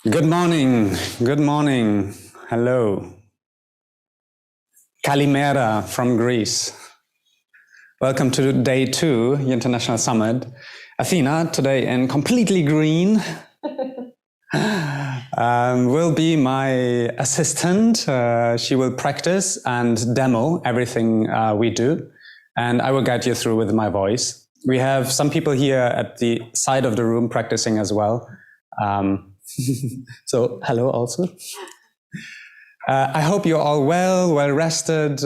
Good morning, good morning, hello. Kalimera from Greece. Welcome to day 2, the International Summit. Athena, today in completely green, will be my assistant. She will practice and demo everything we do, and I will guide you through with my voice. We have some people here at the side of the room practicing as well. So hello also. I hope you're all well rested,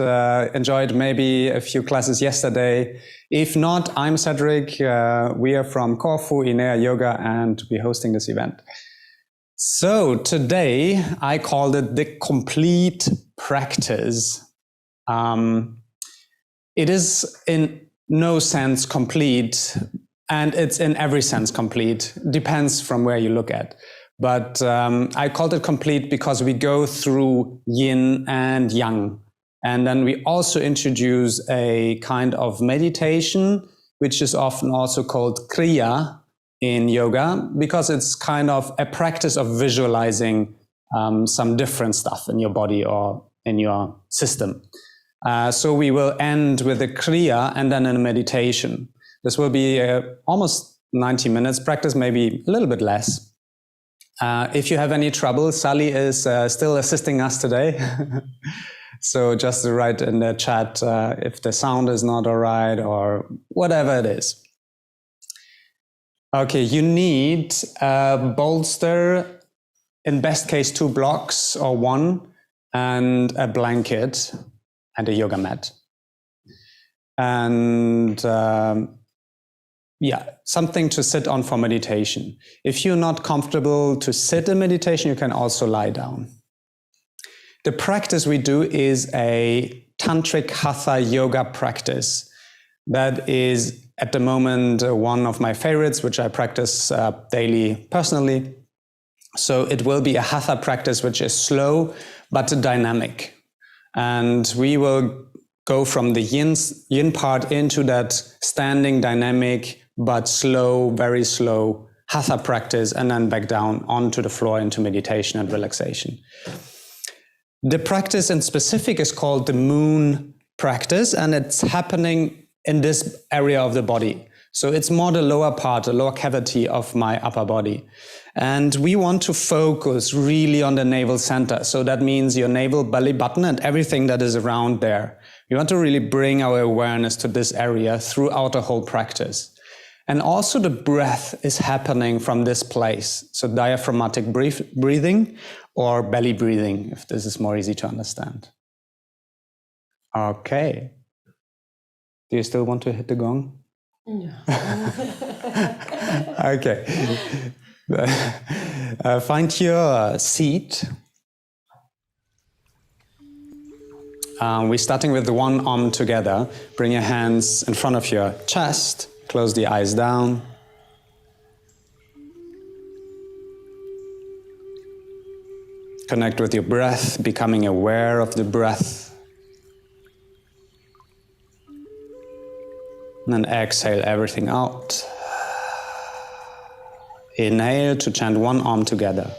enjoyed maybe a few classes yesterday. If not, I'm Cedric. We are from Corfu, INEA Yoga, and we're hosting this event. So today I called it the complete practice. It is in no sense complete, and it's in every sense complete. Depends from where you look at. But I called it complete because we go through yin and yang. And then we also introduce a kind of meditation, which is often also called kriya in yoga, because it's kind of a practice of visualizing some different stuff in your body or in your system. So we will end with a kriya and then a meditation. This will be almost 90 minutes practice, maybe a little bit less. If you have any trouble, Sally is still assisting us today. So just write in the chat if the sound is not all right or whatever it is. Okay, you need a bolster, in best case 2 blocks or 1, and a blanket and a yoga mat. And something to sit on for meditation. If you're not comfortable to sit in meditation, you can also lie down. The practice we do is a tantric hatha yoga practice. That is at the moment one of my favorites, which I practice daily personally. So it will be a hatha practice which is slow but dynamic. And we will go from the yin part into that standing dynamic but slow, very slow hatha practice, and then back down onto the floor into meditation and relaxation. The practice in specific is called the moon practice, and it's happening in this area of the body. So it's more the lower part, the lower cavity of my upper body. And we want to focus really on the navel center. So that means your navel, belly button, and everything that is around there. We want to really bring our awareness to this area throughout the whole practice. And also the breath is happening from this place. So diaphragmatic breathing or belly breathing, if this is more easy to understand. Okay. Do you still want to hit the gong? No. Okay. Find your seat. We're starting with the one arm together. Bring your hands in front of your chest. Close the eyes down. Connect with your breath, becoming aware of the breath. And then exhale everything out. Inhale to chant one arm together.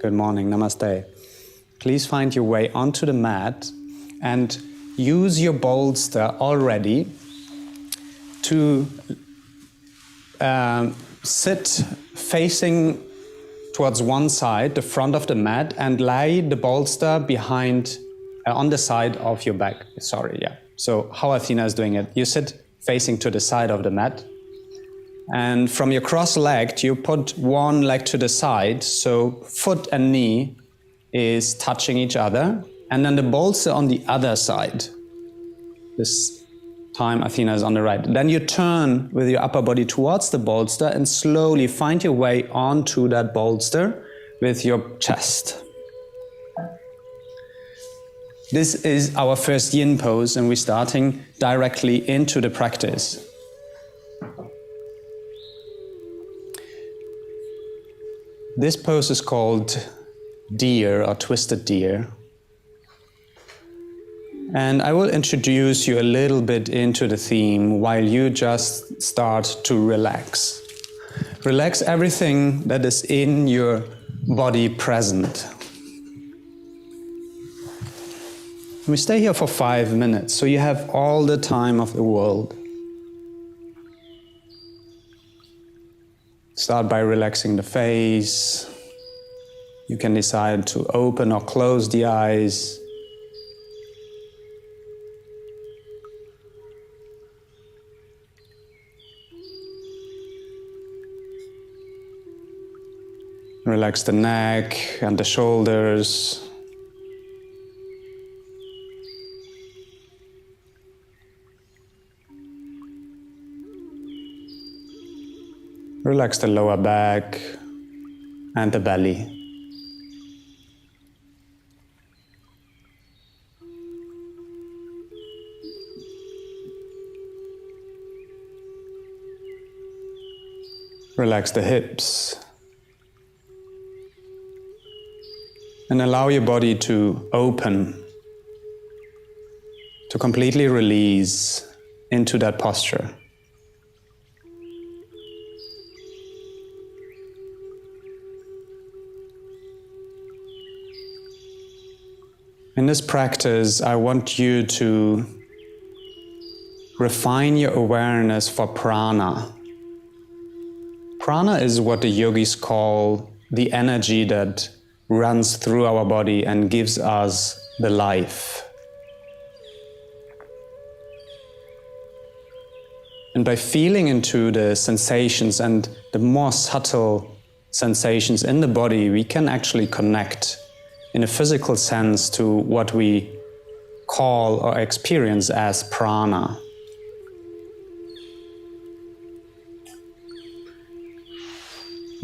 Good morning, namaste. Please find your way onto the mat and use your bolster already to sit facing towards one side, the front of the mat, and lay the bolster behind, on the side of your back. So how Athena is doing it, you sit facing to the side of the mat, and from your cross-legged, you put one leg to the side, so foot and knee is touching each other, and then the bolster on the other side. This time Athena is on the right. Then you turn with your upper body towards the bolster and slowly find your way onto that bolster with your chest. This is our first yin pose, and we're starting directly into the practice. This pose is called deer or twisted deer. And I will introduce you a little bit into the theme while you just start to relax. Relax everything that is in your body present. We stay here for 5 minutes, so you have all the time of the world. Start by relaxing the face. You can decide to open or close the eyes. Relax the neck and the shoulders. Relax the lower back and the belly. Relax the hips. And allow your body to open, to completely release into that posture. In this practice, I want you to refine your awareness for prana. Prana is what the yogis call the energy that runs through our body and gives us the life. And by feeling into the sensations and the more subtle sensations in the body, we can actually connect in a physical sense to what we call or experience as prana.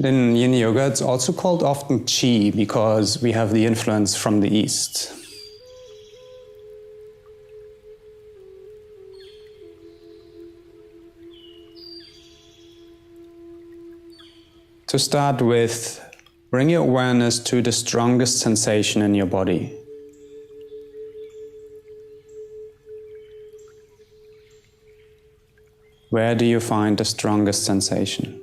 In Yin Yoga, it's also called often Qi because we have the influence from the East. To start with, bring your awareness to the strongest sensation in your body. Where do you find the strongest sensation?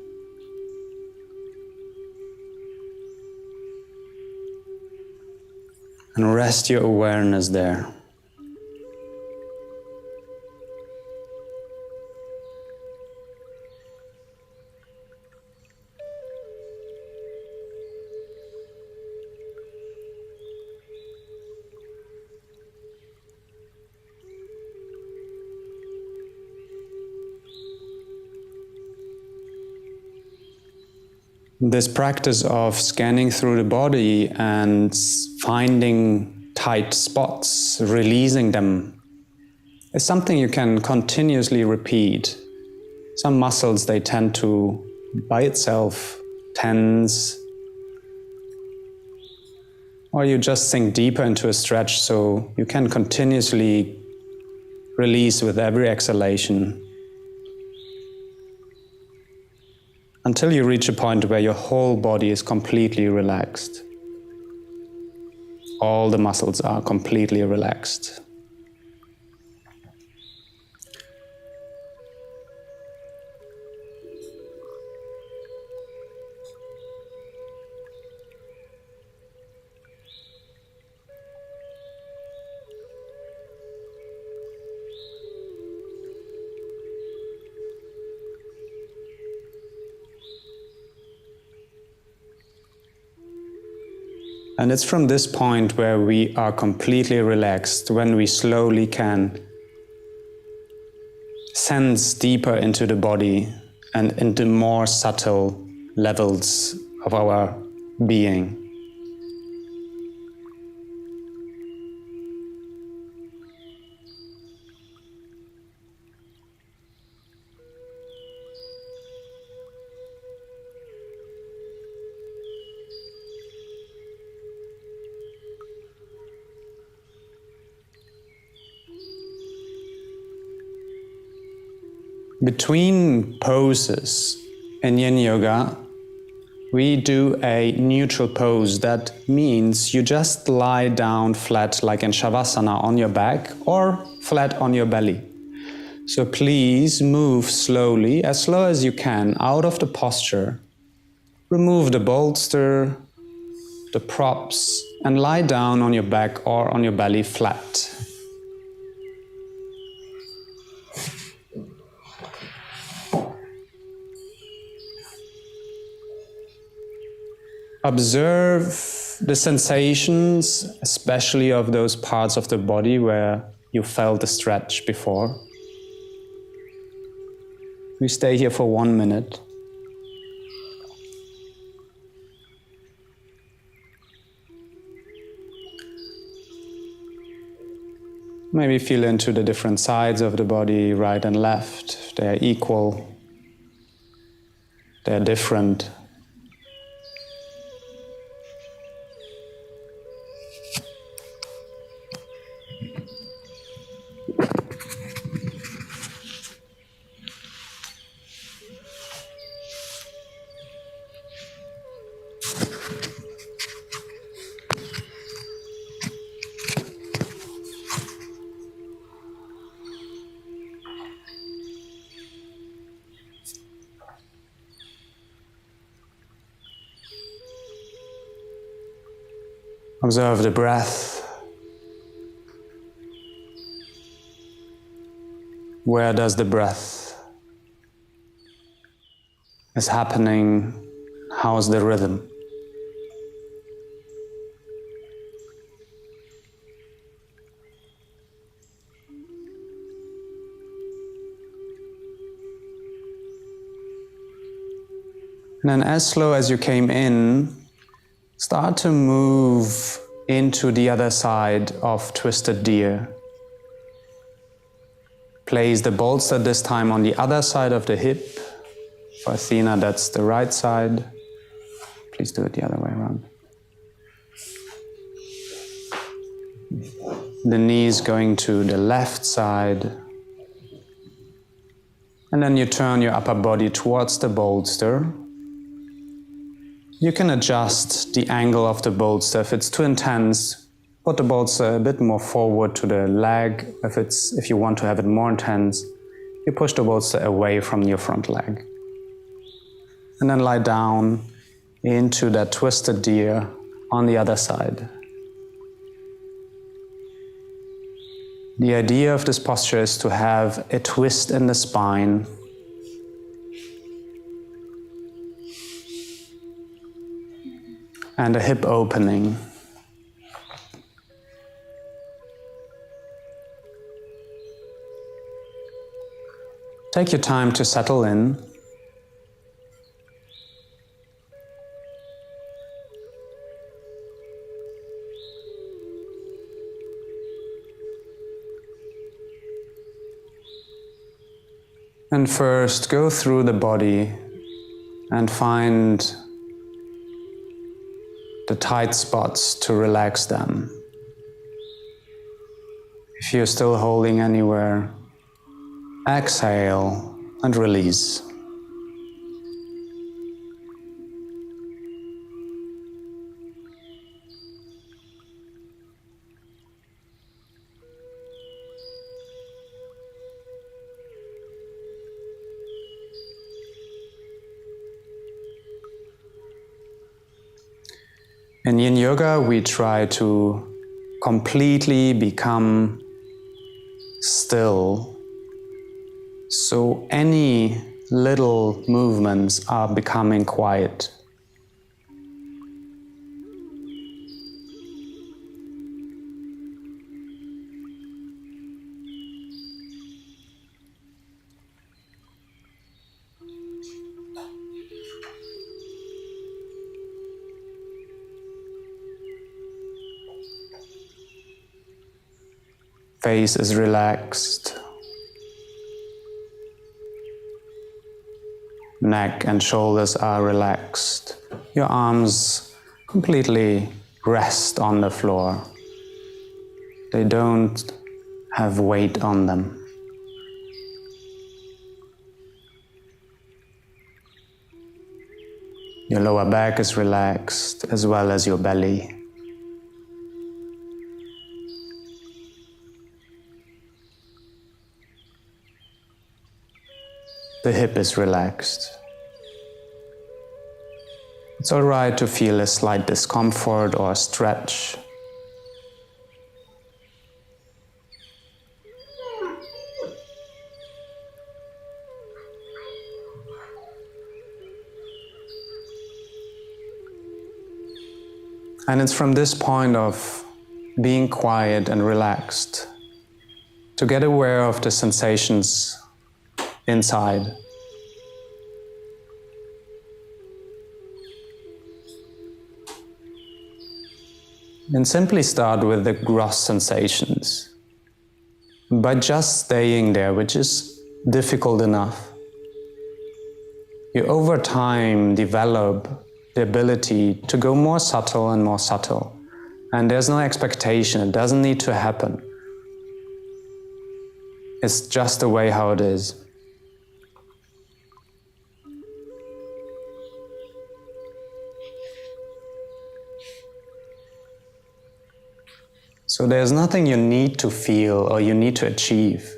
And rest your awareness there. This practice of scanning through the body and finding tight spots, releasing them, is something you can continuously repeat. Some muscles, they tend to, by itself, tense, or you just sink deeper into a stretch so you can continuously release with every exhalation, until you reach a point where your whole body is completely relaxed. All the muscles are completely relaxed. And it's from this point where we are completely relaxed, when we slowly can sense deeper into the body and into more subtle levels of our being. Between poses in Yin Yoga, we do a neutral pose. That means you just lie down flat like in Shavasana on your back or flat on your belly. So please move slowly, as slow as you can, out of the posture. Remove the bolster, the props, and lie down on your back or on your belly flat. Observe the sensations, especially of those parts of the body where you felt the stretch before. We stay here for 1 minute. Maybe feel into the different sides of the body, right and left. They are equal. They are different. Observe the breath. Where does the breath is happening? How's the rhythm? And then as slow as you came in, start to move into the other side of twisted deer. Place the bolster this time on the other side of the hip. For Athena, that's the right side. Please do it the other way around. The knees going to the left side. And then you turn your upper body towards the bolster. You can adjust the angle of the bolster. If it's too intense, put the bolster a bit more forward to the leg. If you want to have it more intense, you push the bolster away from your front leg. And then lie down into that twisted deer on the other side. The idea of this posture is to have a twist in the spine, and a hip opening. Take your time to settle in. And first, go through the body and find the tight spots to relax them. If you're still holding anywhere, exhale and release. In Yin Yoga, we try to completely become still, so any little movements are becoming quiet. Face is relaxed. Neck and shoulders are relaxed. Your arms completely rest on the floor. They don't have weight on them. Your lower back is relaxed, as well as your belly. The hip is relaxed. It's all right to feel a slight discomfort or stretch. And it's from this point of being quiet and relaxed to get aware of the sensations inside. And simply start with the gross sensations. By just staying there, which is difficult enough, you over time develop the ability to go more subtle and more subtle. And there's no expectation, it doesn't need to happen. It's just the way how it is. So there's nothing you need to feel or you need to achieve.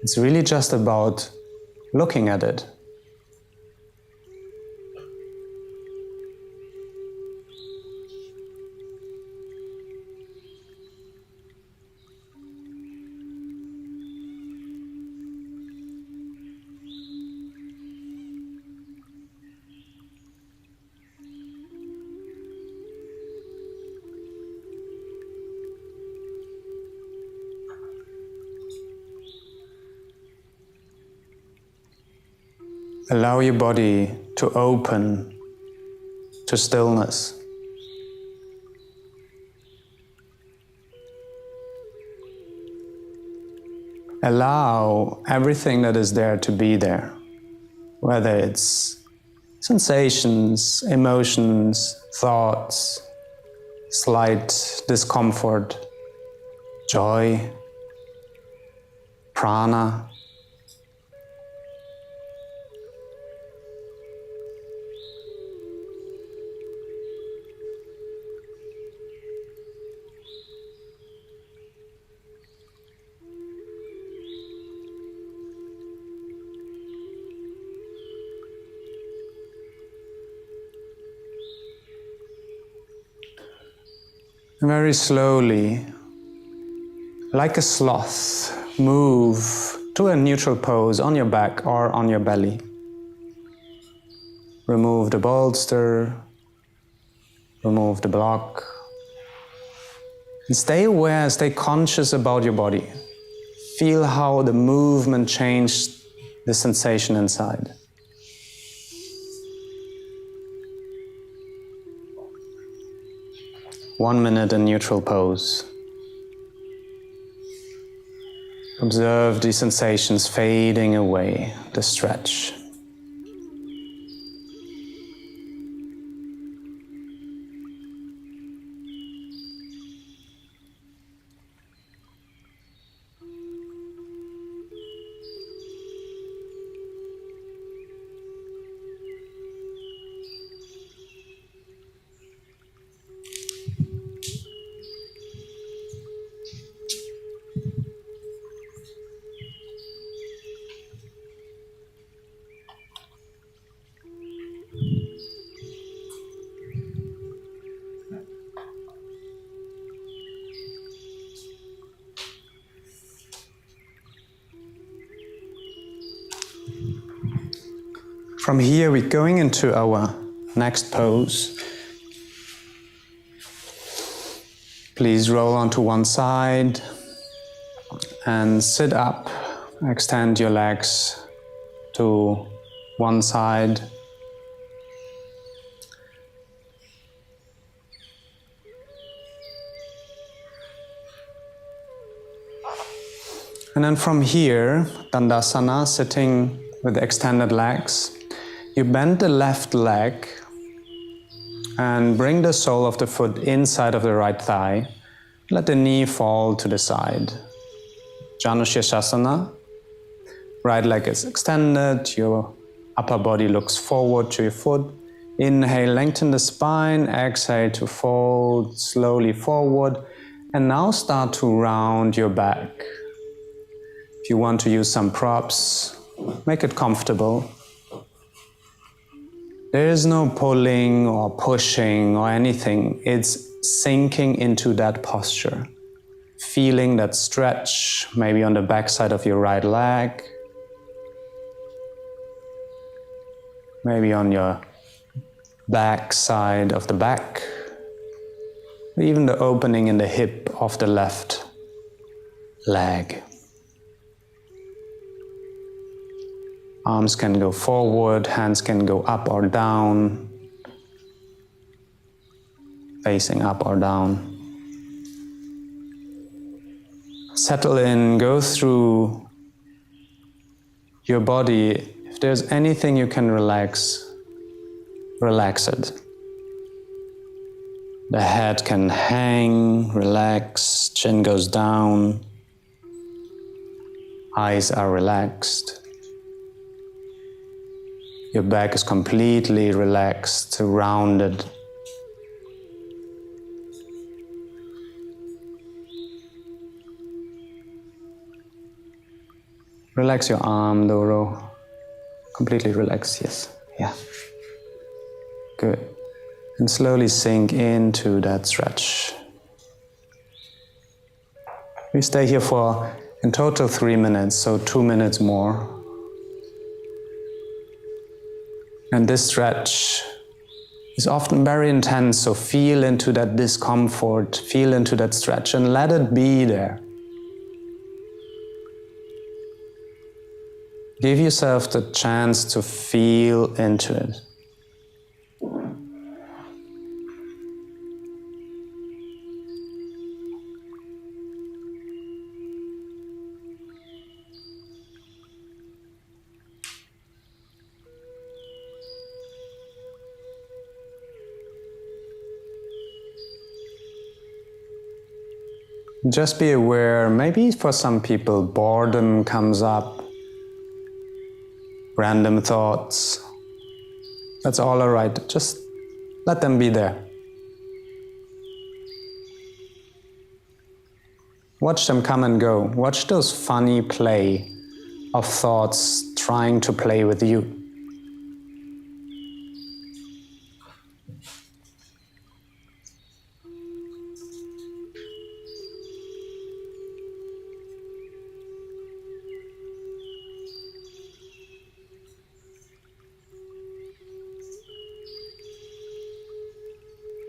It's really just about looking at it. Allow your body to open to stillness. Allow everything that is there to be there, whether it's sensations, emotions, thoughts, slight discomfort, joy, prana. Very slowly, like a sloth, move to a neutral pose on your back or on your belly. Remove the bolster, remove the block, and stay aware, stay conscious about your body. Feel how the movement changed the sensation inside. One minute in neutral pose. Observe the sensations fading away, the stretch. From here, we're going into our next pose. Please roll onto one side and sit up. Extend your legs to one side. And then from here, Dandasana, sitting with extended legs, you bend the left leg and bring the sole of the foot inside of the right thigh. Let the knee fall to the side. Janushirshasana. Right leg is extended, your upper body looks forward to your foot. Inhale, lengthen the spine. Exhale to fold slowly forward. And now start to round your back. If you want to use some props, make it comfortable. There is no pulling or pushing or anything. It's sinking into that posture. Feeling that stretch, maybe on the back side of your right leg. Maybe on your back side of the back. Even the opening in the hip of the left leg. Arms can go forward, hands can go up or down, facing up or down. Settle in, go through your body. If there's anything you can relax, relax it. The head can hang, relax, chin goes down, eyes are relaxed. Your back is completely relaxed, rounded. Relax your arm, Doro. Completely relaxed, yes. Yeah. Good. And slowly sink into that stretch. We stay here for, in total, 3 minutes, so 2 minutes more. And this stretch is often very intense, so feel into that discomfort, feel into that stretch and let it be there. Give yourself the chance to feel into it. Just be aware, maybe for some people boredom comes up, random thoughts. That's all alright, just let them be there. Watch them come and go. Watch those funny play of thoughts trying to play with you.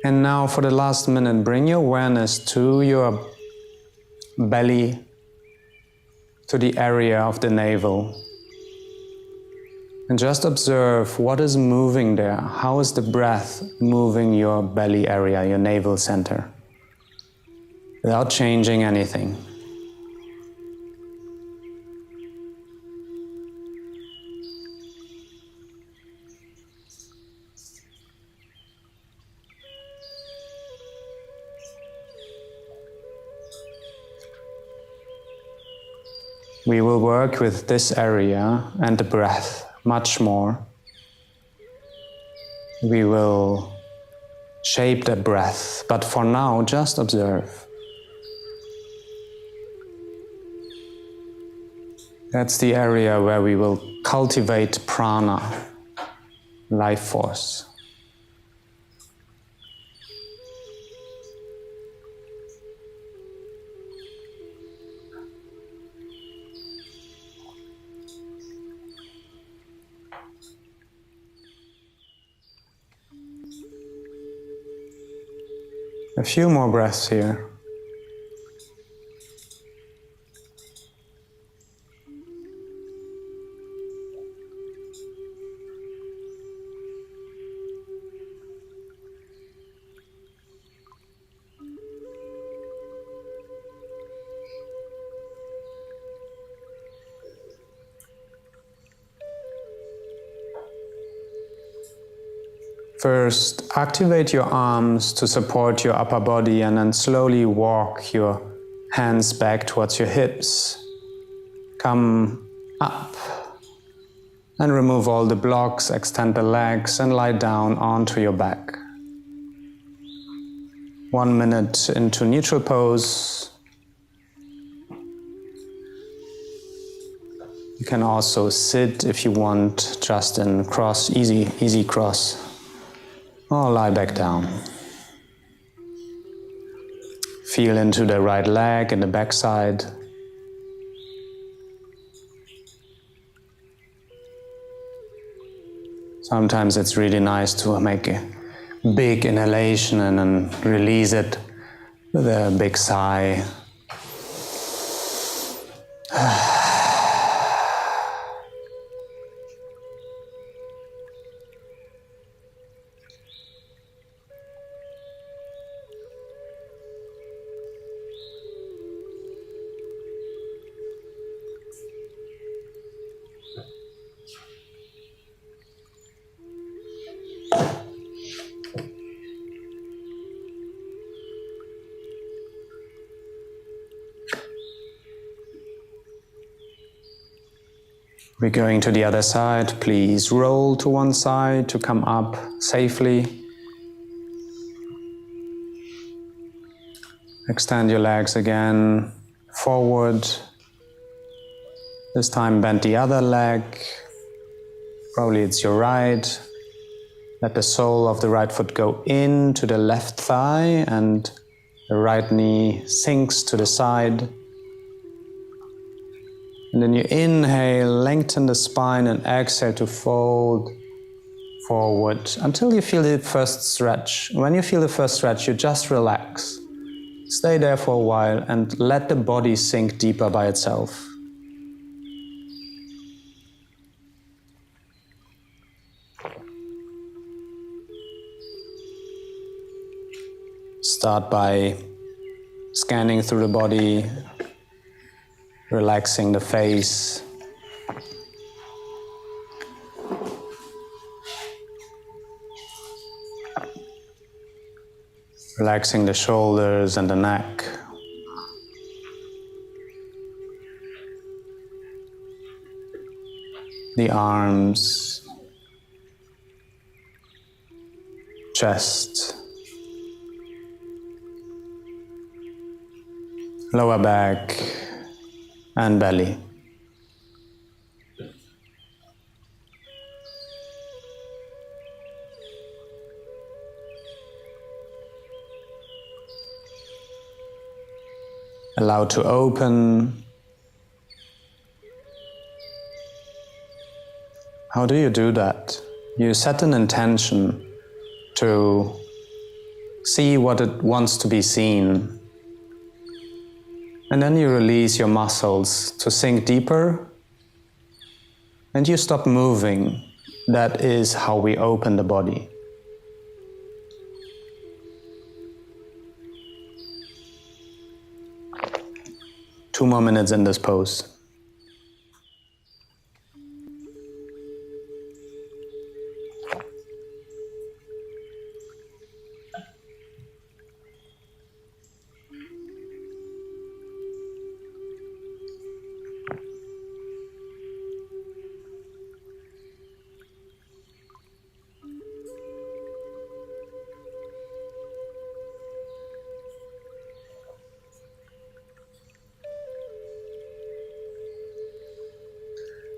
And now for the last minute, bring your awareness to your belly, to the area of the navel. And just observe what is moving there. How is the breath moving your belly area, your navel center? Without changing anything. We will work with this area and the breath much more. We will shape the breath, but for now, just observe. That's the area where we will cultivate prana, life force. A few more breaths here. First, activate your arms to support your upper body and then slowly walk your hands back towards your hips. Come up And remove all the blocks, extend the legs and lie down onto your back. 1 minute into neutral pose. You can also sit if you want, just in cross, easy cross, or lie back down. Feel into the right leg and the back side. Sometimes it's really nice to make a big inhalation and then release it with a big sigh. We're going to the other side. Please roll to one side to come up safely. Extend your legs again, forward. This time bend the other leg. Probably it's your right. Let the sole of the right foot go into the left thigh and the right knee sinks to the side. And then you inhale, lengthen the spine and exhale to fold forward until you feel the first stretch. When you feel the first stretch, you just relax. Stay there for a while and let the body sink deeper by itself. Start by scanning through the body, relaxing the face. Relaxing the shoulders and the neck. The arms, chest, lower back and belly. Allow to open. How do you do that? You set an intention to see what it wants to be seen. And then you release your muscles to sink deeper. And you stop moving. That is how we open the body. Two more minutes in this pose.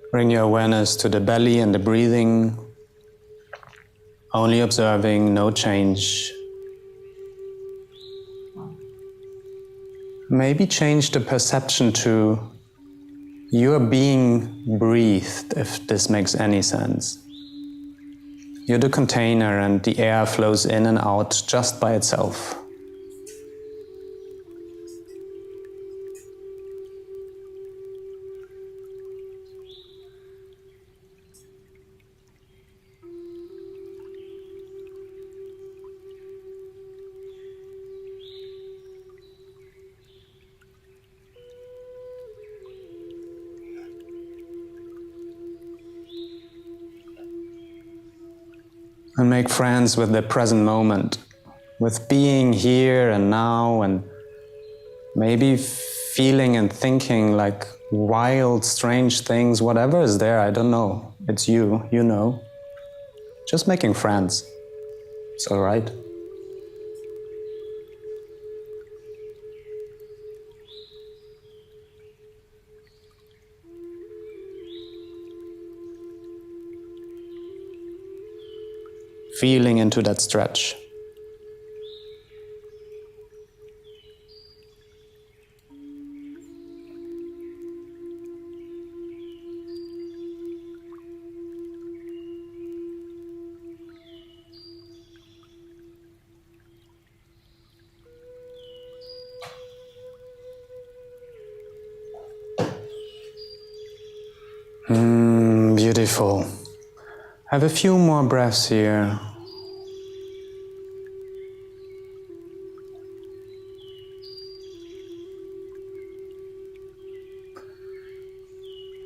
Bring your awareness to the belly and the breathing, only observing, no change. Maybe change the perception to you're being breathed, if this makes any sense. You're the container and the air flows in and out just by itself. And make friends with the present moment, with being here and now, and maybe feeling and thinking like wild, strange things, whatever is there, I don't know. It's you, you know. Just making friends. It's all right. Feeling into that stretch. Beautiful. Have a few more breaths here.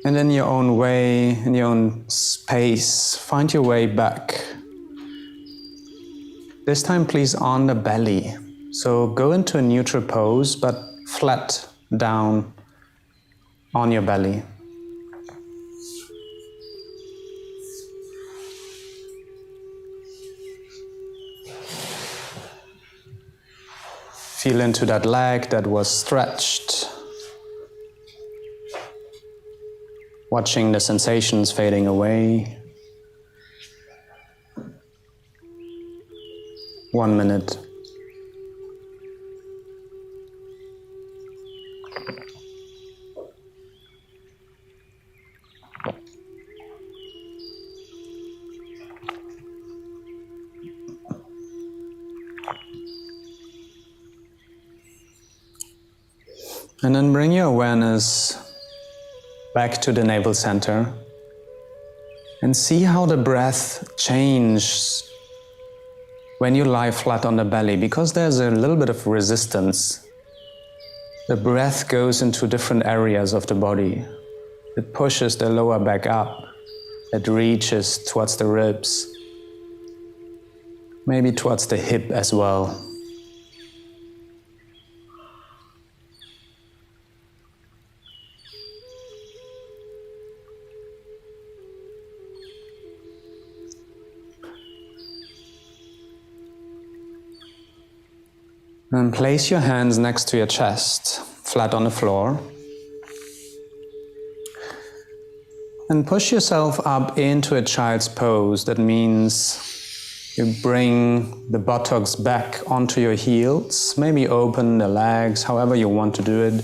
And in your own way, in your own space, find your way back. This time, please, on the belly. So go into a neutral pose, but flat down on your belly. Feel into that leg that was stretched. Watching the sensations fading away. 1 minute. And then bring your awareness back to the navel center and see how the breath changes when you lie flat on the belly, because there's a little bit of resistance. The breath goes into different areas of the body. It pushes the lower back up. It reaches towards the ribs, maybe towards the hip as well. And place your hands next to your chest, flat on the floor. And push yourself up into a child's pose. That means you bring the buttocks back onto your heels, maybe open the legs, however you want to do it.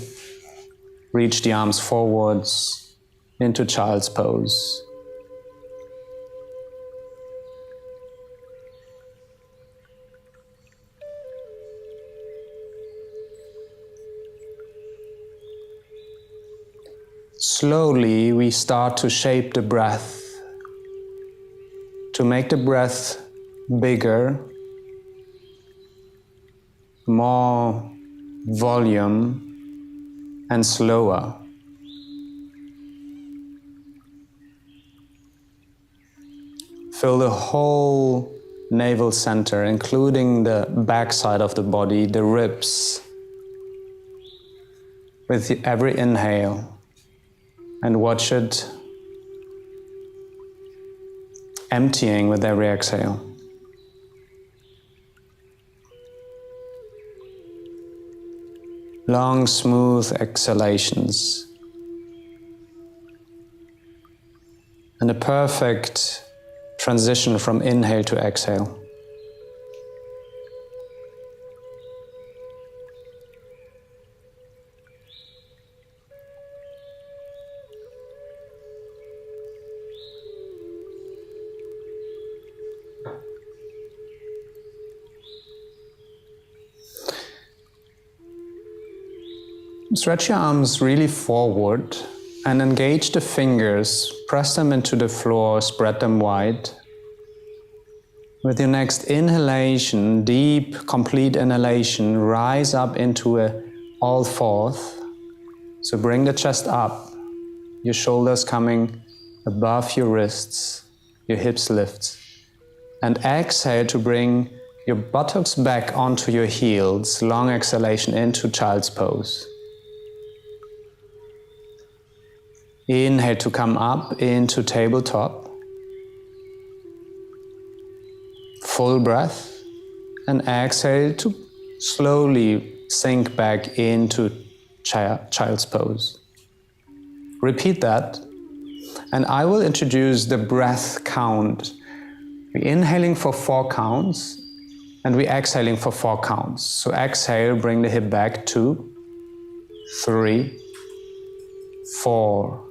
Reach the arms forwards into child's pose. Slowly, we start to shape the breath, to make the breath bigger, more volume, and slower. Fill the whole navel center, including the back side of the body, the ribs, with every inhale. And watch it emptying with every exhale. Long, smooth exhalations. And a perfect transition from inhale to exhale. Stretch your arms really forward and engage the fingers. Press them into the floor, spread them wide. With your next inhalation, deep, complete inhalation, rise up into a all fourth. So bring the chest up, your shoulders coming above your wrists, your hips lift. And exhale to bring your buttocks back onto your heels. Long exhalation into child's pose. Inhale to come up into tabletop. Full breath. And exhale to slowly sink back into child's pose. Repeat that. And I will introduce the breath count. We're inhaling for 4 counts and we're exhaling for 4 counts. So exhale, bring the hip back, 2, 3, 4.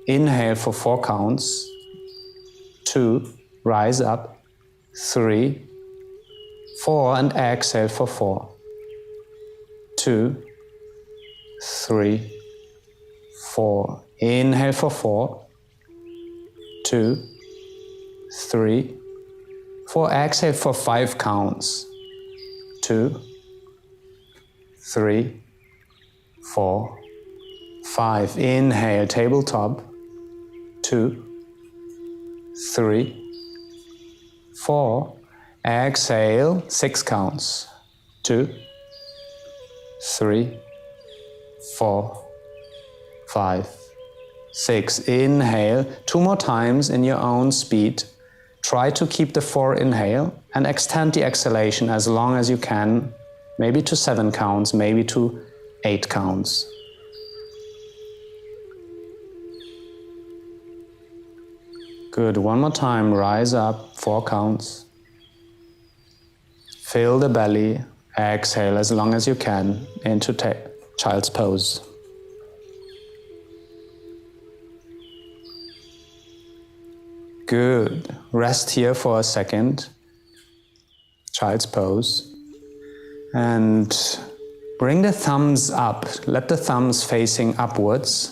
Inhale for 4 counts, 2, rise up, 3, 4, and exhale for 4, 2, 3, 4. Inhale for 4, 2, 3, 4. Exhale for 5 counts, 2, 3, 4, 5. Inhale, tabletop, 2, 3, 4. Exhale, 6 counts, 2, 3, 4, 5, 6. Inhale, 2 more times in your own speed. Try to keep the 4 inhale and extend the exhalation as long as you can, maybe to 7 counts, maybe to 8 counts. Good, one more time, rise up, 4 counts. Fill the belly, exhale as long as you can into child's pose. Good, rest here for a second, child's pose. And bring the thumbs up, let the thumbs facing upwards.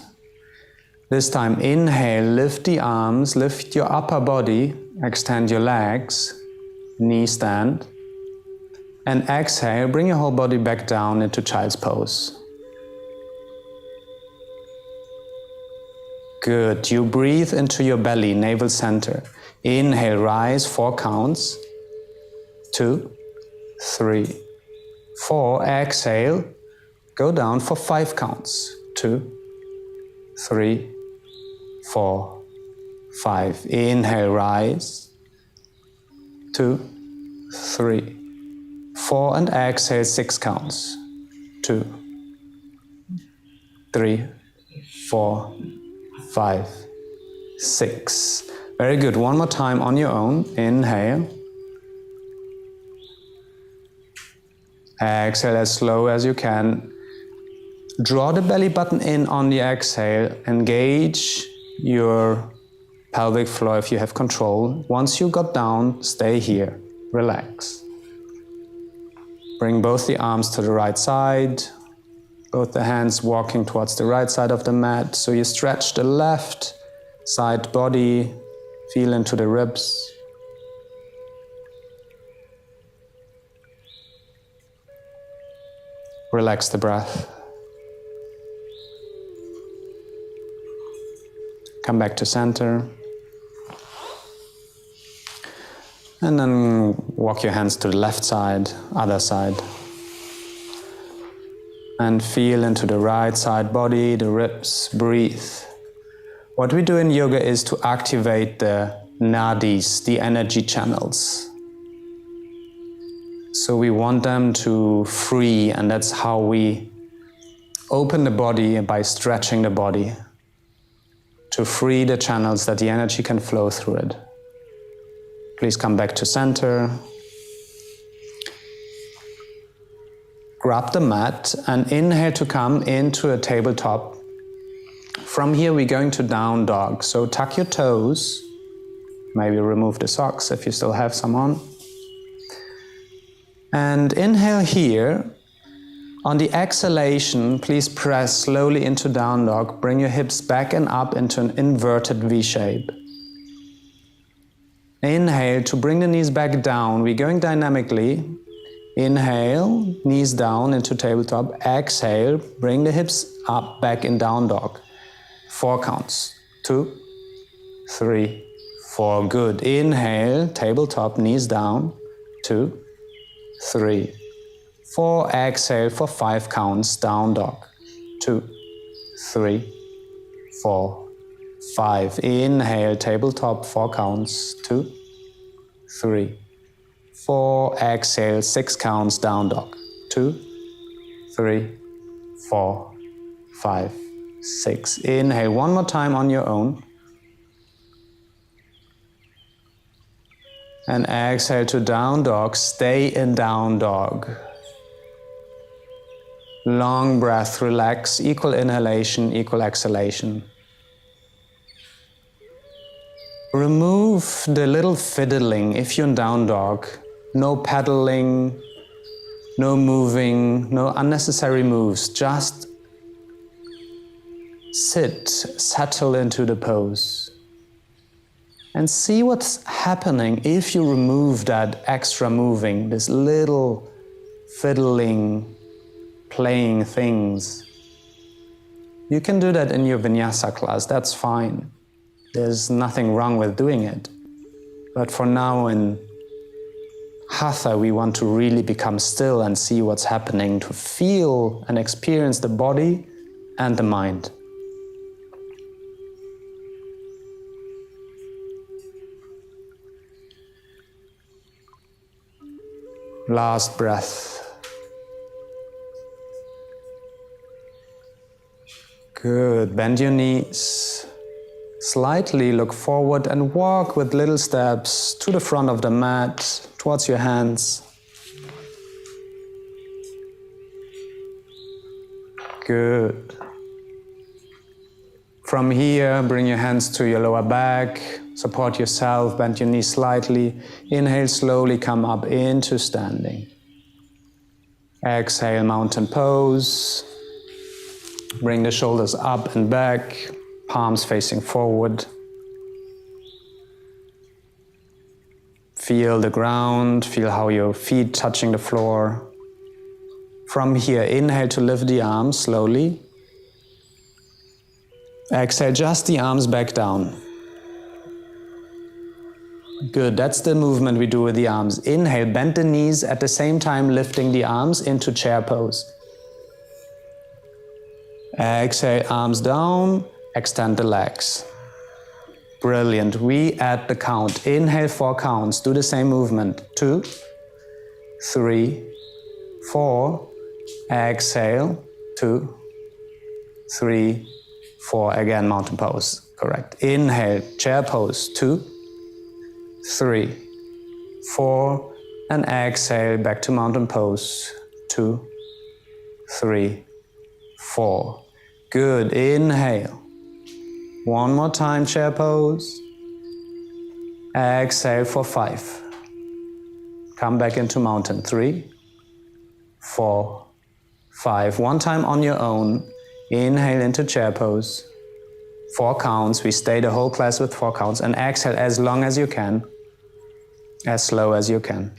This time inhale, lift the arms, lift your upper body, extend your legs, knee stand. And exhale, bring your whole body back down into child's pose. Good, you breathe into your belly, navel center. Inhale, rise, 4 counts. 2, 3, 4. Exhale, go down for 5 counts. 2, 3, 4, 5. Inhale, rise. 2, 3, 4. And exhale, 6 counts. 2, 3, 4, 5, 6. Very good. One more time on your own. Inhale. Exhale as slow as you can. Draw the belly button in on the exhale. Engage your pelvic floor if you have control. Once you got down, stay here. Relax. Bring both the arms to the right side. Both the hands walking towards the right side of the mat. So you stretch the left side body. Feel into the ribs. Relax the breath. Come back to center. And then walk your hands to the left side, other side. And feel into the right side body, the ribs, breathe. What we do in yoga is to activate the nadis, the energy channels. So we want them to free, and that's how we open the body by stretching the body to free the channels that the energy can flow through it. Please come back to center. Grab the mat and inhale to come into a tabletop. From here we're going to down dog. So tuck your toes. Maybe remove the socks if you still have some on. And inhale here. On the exhalation, please press slowly into down dog. Bring your hips back and up into an inverted V shape. Inhale to bring the knees back down. We're going dynamically. Inhale, knees down into tabletop. Exhale, bring the hips up, back in down dog. 4 counts. 2, 3, 4. Good. Inhale, tabletop, knees down. 2, 3, 4. Exhale for 5 counts. Down dog. 2, 3, 4, 5. Inhale, tabletop, 4 counts. 2, 3, 4. Exhale, 6 counts, down dog. 2, 3, 4, 5, 6. Inhale one more time on your own. And exhale to down dog. Stay in down dog. Long breath, relax, equal inhalation, equal exhalation. Remove the little fiddling if you're in down dog. No pedaling, no moving, no unnecessary moves. Just sit, settle into the pose. And see what's happening if you remove that extra moving, this little fiddling, playing things. You can do that in your vinyasa class, that's fine. There's nothing wrong with doing it. But for now in Hatha, we want to really become still and see what's happening, to feel and experience the body and the mind. Last breath. Good. Bend your knees. Slightly look forward and walk with little steps to the front of the mat, towards your hands. Good. From here, bring your hands to your lower back. Support yourself, bend your knees slightly. Inhale, slowly come up into standing. Exhale, mountain pose. Bring the shoulders up and back, palms facing forward. Feel the ground, feel how your feet touching the floor. From here, inhale to lift the arms slowly. Exhale, just the arms back down. Good, that's the movement we do with the arms. Inhale, bend the knees at the same time lifting the arms into chair pose. Exhale, arms down, extend the legs. Brilliant, we add the count. Inhale, 4 counts, do the same movement. 2, 3, 4. Exhale, 2, 3, 4. Again, mountain pose, correct. Inhale, chair pose, 2, 3, 4, and exhale back to mountain pose, 2, 3, 4. Good, inhale. One more time, chair pose. Exhale for 5. Come back into mountain, 3, 4, 5. One time on your own. Inhale into chair pose. 4 counts, we stay the whole class with 4 counts, and exhale as long as you can. As slow as you can.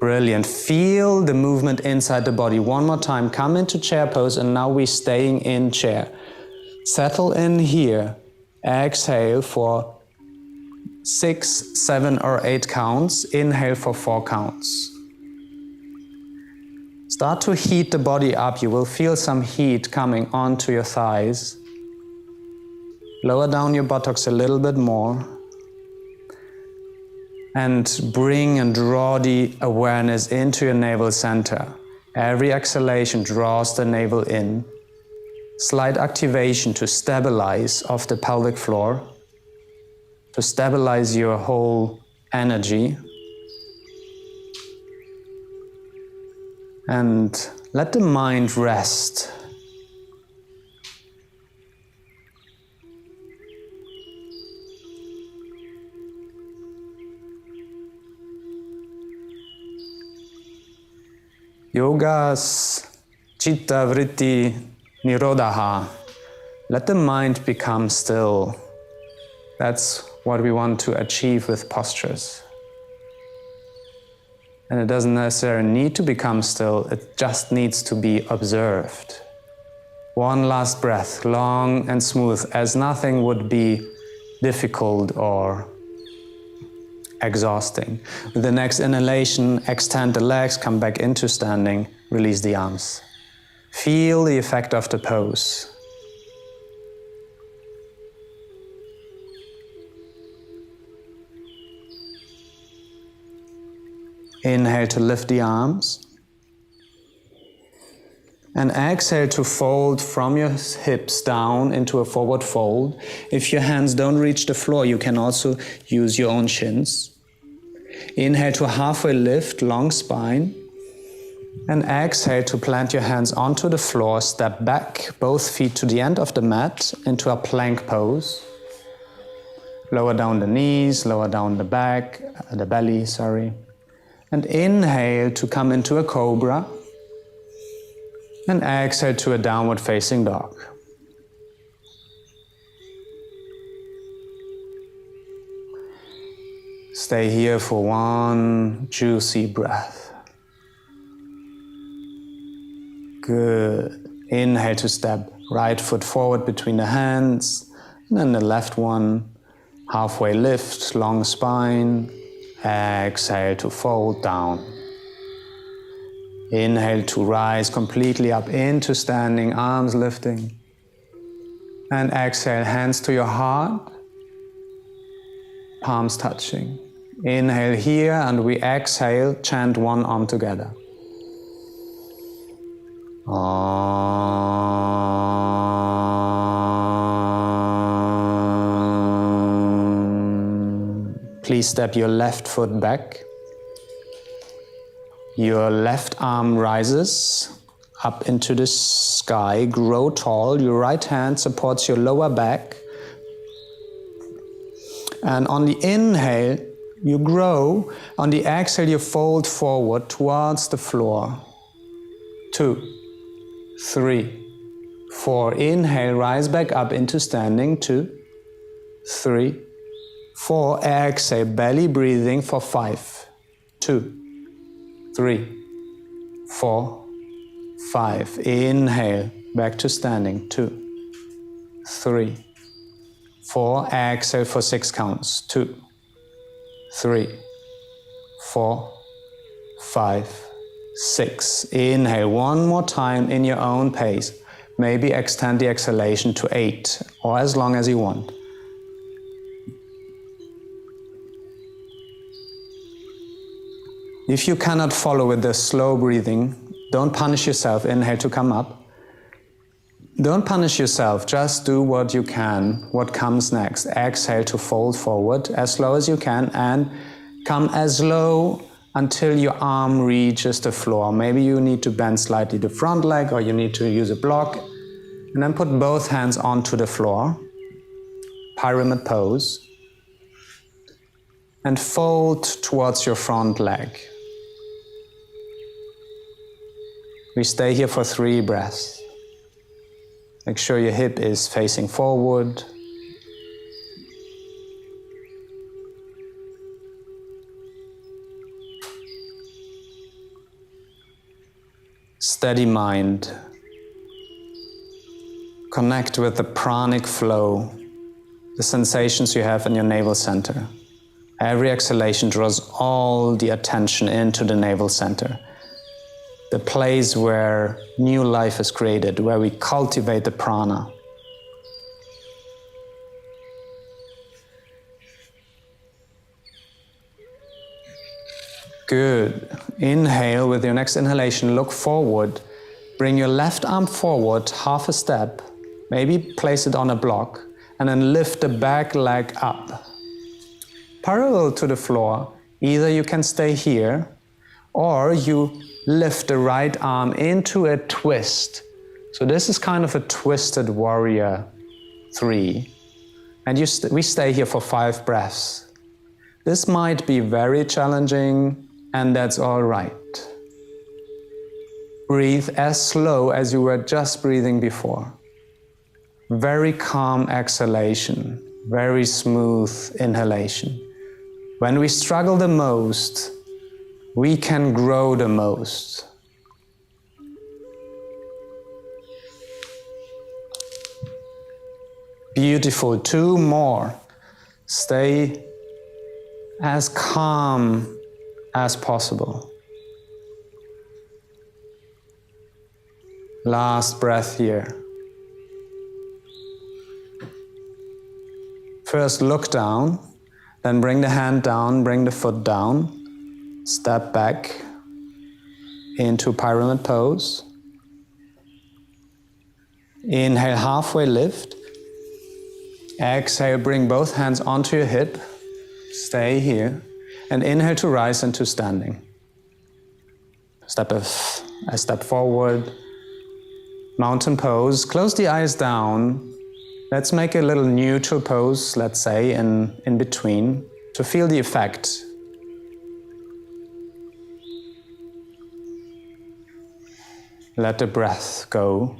Brilliant. Feel the movement inside the body. One more time. Come into chair pose, and now we're staying in chair. Settle in here. Exhale for 6, 7, or 8 counts. Inhale for 4 counts. Start to heat the body up. You will feel some heat coming onto your thighs. Lower down your buttocks a little bit more. And bring and draw the awareness into your navel center. Every exhalation draws the navel in. Slight activation to stabilize of the pelvic floor, to stabilize your whole energy. And let the mind rest. Yoga's Chitta Vritti Nirodha. Let the mind become still. That's what we want to achieve with postures. And it doesn't necessarily need to become still, it just needs to be observed. One last breath, long and smooth, as nothing would be difficult or exhausting. With the next inhalation, extend the legs, come back into standing, release the arms. Feel the effect of the pose. Inhale to lift the arms. And exhale to fold from your hips down into a forward fold. If your hands don't reach the floor, you can also use your own shins. Inhale to halfway lift, long spine. And exhale to plant your hands onto the floor, step back, both feet to the end of the mat into a plank pose. Lower down the knees, lower down the back, the belly, sorry. And inhale to come into a cobra. And exhale to a downward facing dog. Stay here for one juicy breath. Good. Inhale to step right foot forward between the hands. And then the left one. Halfway lift, long spine. Exhale to fold down. Inhale to rise completely up into standing, arms lifting. And exhale, hands to your heart, palms touching. Inhale here, and we exhale, chant one arm together. Please step your left foot back. Your left arm rises up into the sky, grow tall. Your right hand supports your lower back. And on the inhale, you grow. On the exhale, you fold forward towards the floor. 2, 3, 4. Inhale, rise back up into standing. 2, 3, 4. Exhale, belly breathing for 5, 2, 3, 4, 5. Inhale, back to standing. 2, 3, 4. Exhale for 6 counts. 2, 3, 4, 5, 6. Inhale one more time in your own pace. Maybe extend the exhalation to 8 or as long as you want. If you cannot follow with the slow breathing, don't punish yourself. Inhale to come up. Don't punish yourself. Just do what you can, what comes next. Exhale to fold forward as slow as you can and come as low until your arm reaches the floor. Maybe you need to bend slightly the front leg or you need to use a block. And then put both hands onto the floor. Pyramid pose. And fold towards your front leg. We stay here for 3 breaths. Make sure your hip is facing forward. Steady mind. Connect with the pranic flow, the sensations you have in your navel center. Every exhalation draws all the attention into the navel center. The place where new life is created, where we cultivate the prana. Good. Inhale, with your next inhalation, look forward. Bring your left arm forward, half a step. Maybe place it on a block, and then lift the back leg up. Parallel to the floor, either you can stay here, or you lift the right arm into a twist. So this is kind of a twisted warrior 3. And we stay here for 5 breaths. This might be very challenging, and that's all right. Breathe as slow as you were just breathing before. Very calm exhalation, very smooth inhalation. When we struggle the most, we can grow the most. Beautiful. 2 more. Stay as calm as possible. Last breath here. First look down, then bring the hand down, bring the foot down. Step back into pyramid pose. Inhale, halfway lift. Exhale, bring both hands onto your hip. Stay here. And inhale to rise into standing. A step forward. Mountain pose. Close the eyes down. Let's make a little neutral pose, let's say, in between, to feel the effect. Let the breath go.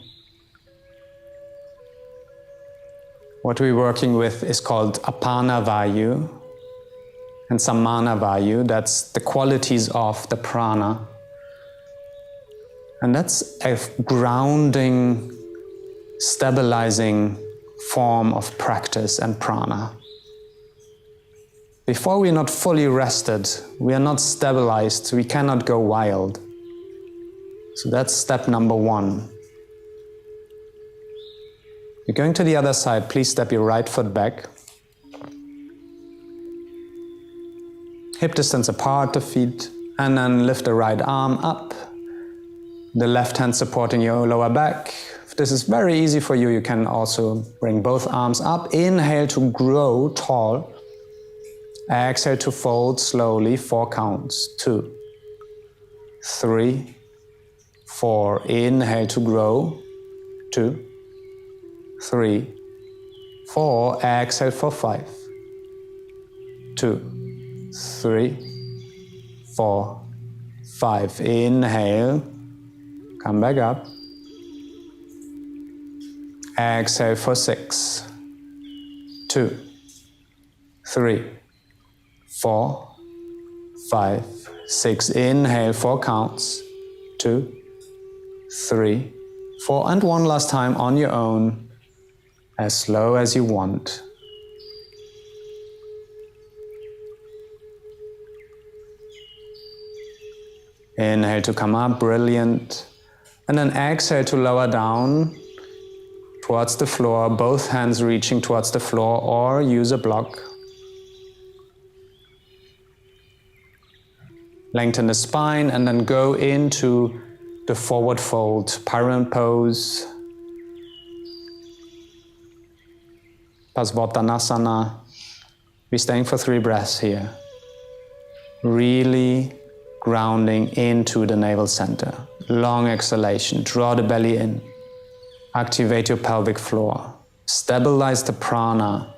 What we're working with is called apana vayu and samana vayu. That's the qualities of the prana. And that's a grounding, stabilizing form of practice and prana. Before we're not fully rested, we are not stabilized, we cannot go wild. So that's step number one. You're going to the other side, please step your right foot back. Hip distance apart, the feet, and then lift the right arm up. The left hand supporting your lower back. If this is very easy for you, you can also bring both arms up. Inhale to grow tall. Exhale to fold slowly, 4 counts. 2, 3, 4. Inhale to grow. 2, 3, 4. Exhale for 5. 2, 3, 4, 5. Inhale. Come back up. Exhale for 6. 2, 3, 4, 5, 6. Inhale, 4 counts. 2, 3, 4. And one last time on your own, as slow as you want. Inhale to come up, brilliant. And then exhale to lower down towards the floor, both hands reaching towards the floor, or use a block. Lengthen the spine and then go into the forward fold, pyramid pose, Parsvottanasana. We're staying for 3 breaths here. Really grounding into the navel center. Long exhalation, draw the belly in. Activate your pelvic floor. Stabilize the prana.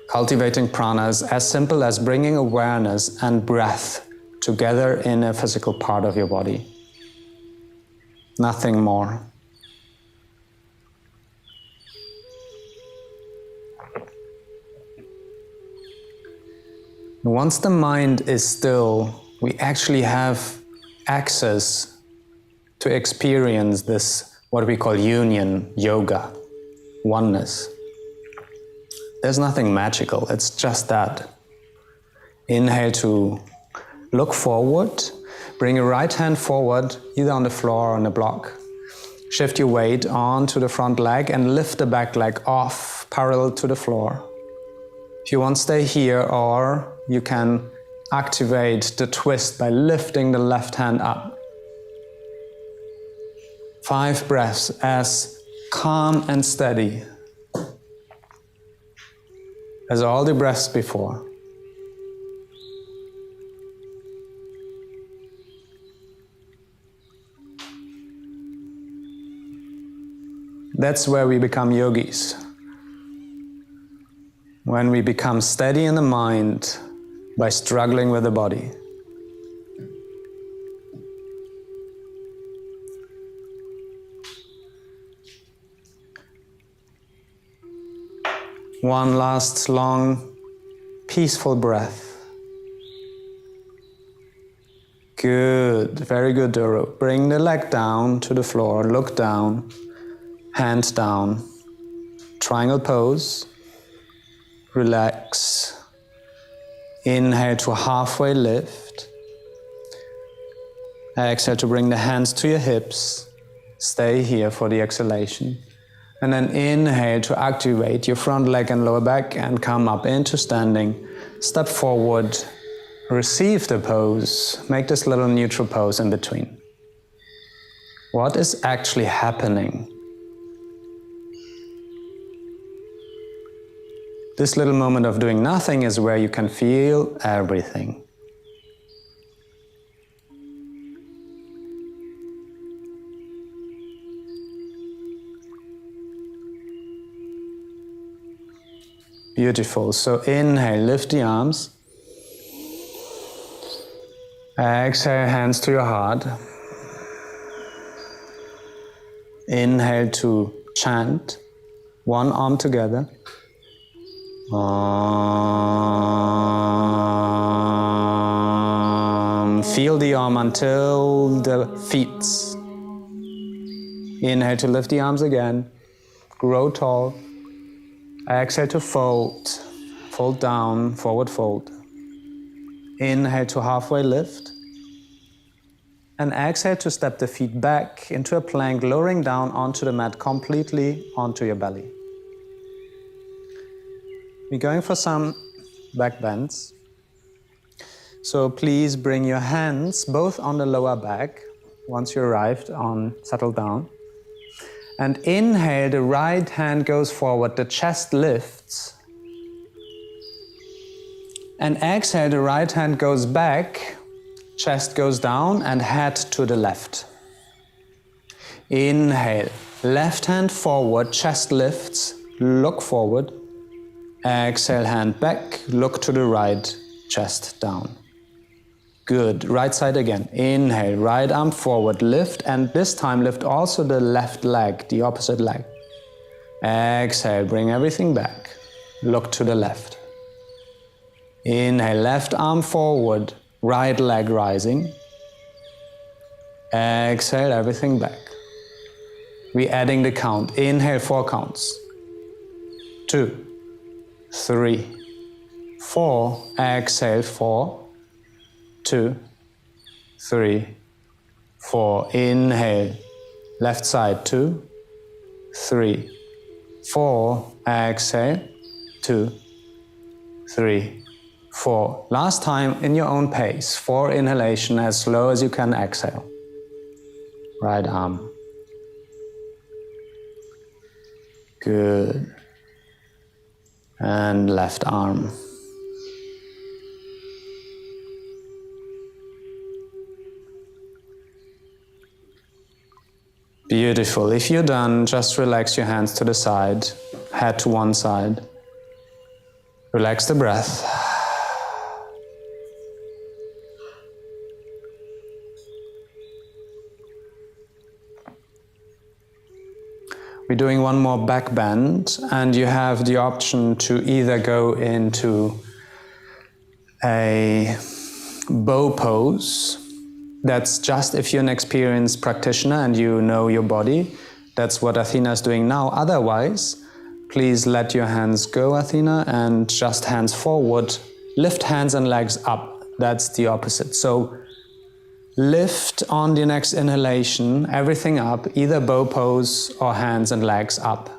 Cultivating prana is as simple as bringing awareness and breath together in a physical part of your body. Nothing more. Once the mind is still, we actually have access to experience this, what we call union, yoga, oneness. There's nothing magical, it's just that. Inhale to look forward, bring your right hand forward, either on the floor or on the block. Shift your weight onto the front leg and lift the back leg off, parallel to the floor. If you want, stay here, or you can activate the twist by lifting the left hand up. 5 breaths as calm and steady as all the breaths before. That's where we become yogis. When we become steady in the mind by struggling with the body. One last long, peaceful breath. Good, very good, Doro. Bring the leg down to the floor, look down, hands down. Triangle pose. Relax. Inhale to halfway lift. Exhale to bring the hands to your hips. Stay here for the exhalation. And then inhale to activate your front leg and lower back and come up into standing. Step forward, receive the pose, make this little neutral pose in between. What is actually happening? This little moment of doing nothing is where you can feel everything. Beautiful. So inhale, lift the arms. Exhale, hands to your heart. Inhale to chant, one arm together. Feel the arm until the feet. Inhale to lift the arms again. Grow tall. Exhale to fold. Fold down, forward fold. Inhale to halfway lift. And exhale to step the feet back into a plank, lowering down onto the mat completely onto your belly. We're going for some back bends. So please bring your hands both on the lower back once you arrived on settle down. And inhale, the right hand goes forward, the chest lifts. And exhale, the right hand goes back, chest goes down and head to the left. Inhale, left hand forward, chest lifts, look forward. Exhale, hand back, look to the right, chest down. Good, right side again. Inhale, right arm forward, lift, and this time lift also the left leg, the opposite leg. Exhale, bring everything back, look to the left. Inhale, left arm forward, right leg rising. Exhale, everything back. We're adding the count. Inhale, 4 counts. 2, 3, 4. Exhale, 4, 2, 3, 4. Inhale, left side, 2, 3, 4. Exhale, 2, 3, 4. Last time in your own pace. 4 inhalation, as slow as you can exhale. Right arm. Good. And left arm. Beautiful. If you're done, just relax your hands to the side, head to one side. Relax the breath. We're doing one more back bend, and you have the option to either go into a bow pose. That's just if you're an experienced practitioner and you know your body. That's what Athena is doing now. Otherwise, please let your hands go, Athena, and just hands forward. Lift hands and legs up. That's the opposite. So lift on the next inhalation, everything up, either bow pose or hands and legs up.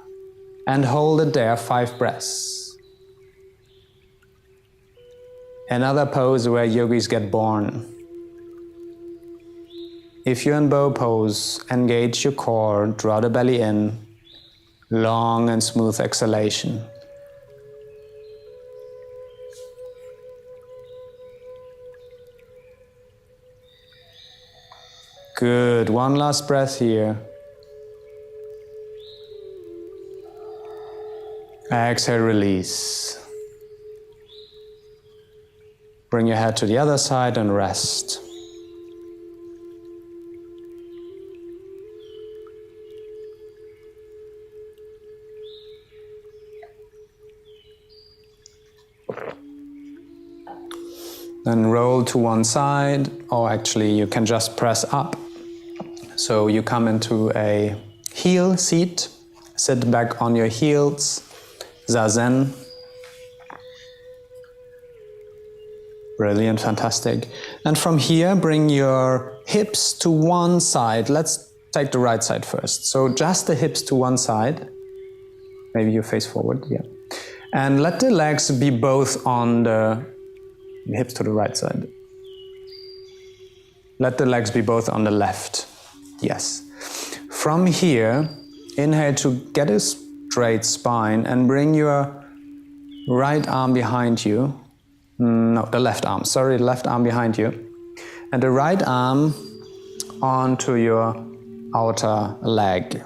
And hold it there 5 breaths. Another pose where yogis get born. If you're in bow pose, engage your core, draw the belly in, long and smooth exhalation. Good, one last breath here. Exhale, release. Bring your head to the other side and rest. Then roll to one side, or actually you can just press up. So you come into a heel seat, sit back on your heels, zazen. Brilliant, fantastic. And from here, bring your hips to one side. Let's take the right side first. So just the hips to one side. Maybe you face forward, yeah. And let the legs be both on the hips to the right side. Let the legs be both on the left. Yes. From here, inhale to get a straight spine and bring your right arm behind you. No, the left arm, sorry, the left arm behind you. And the right arm onto your outer leg.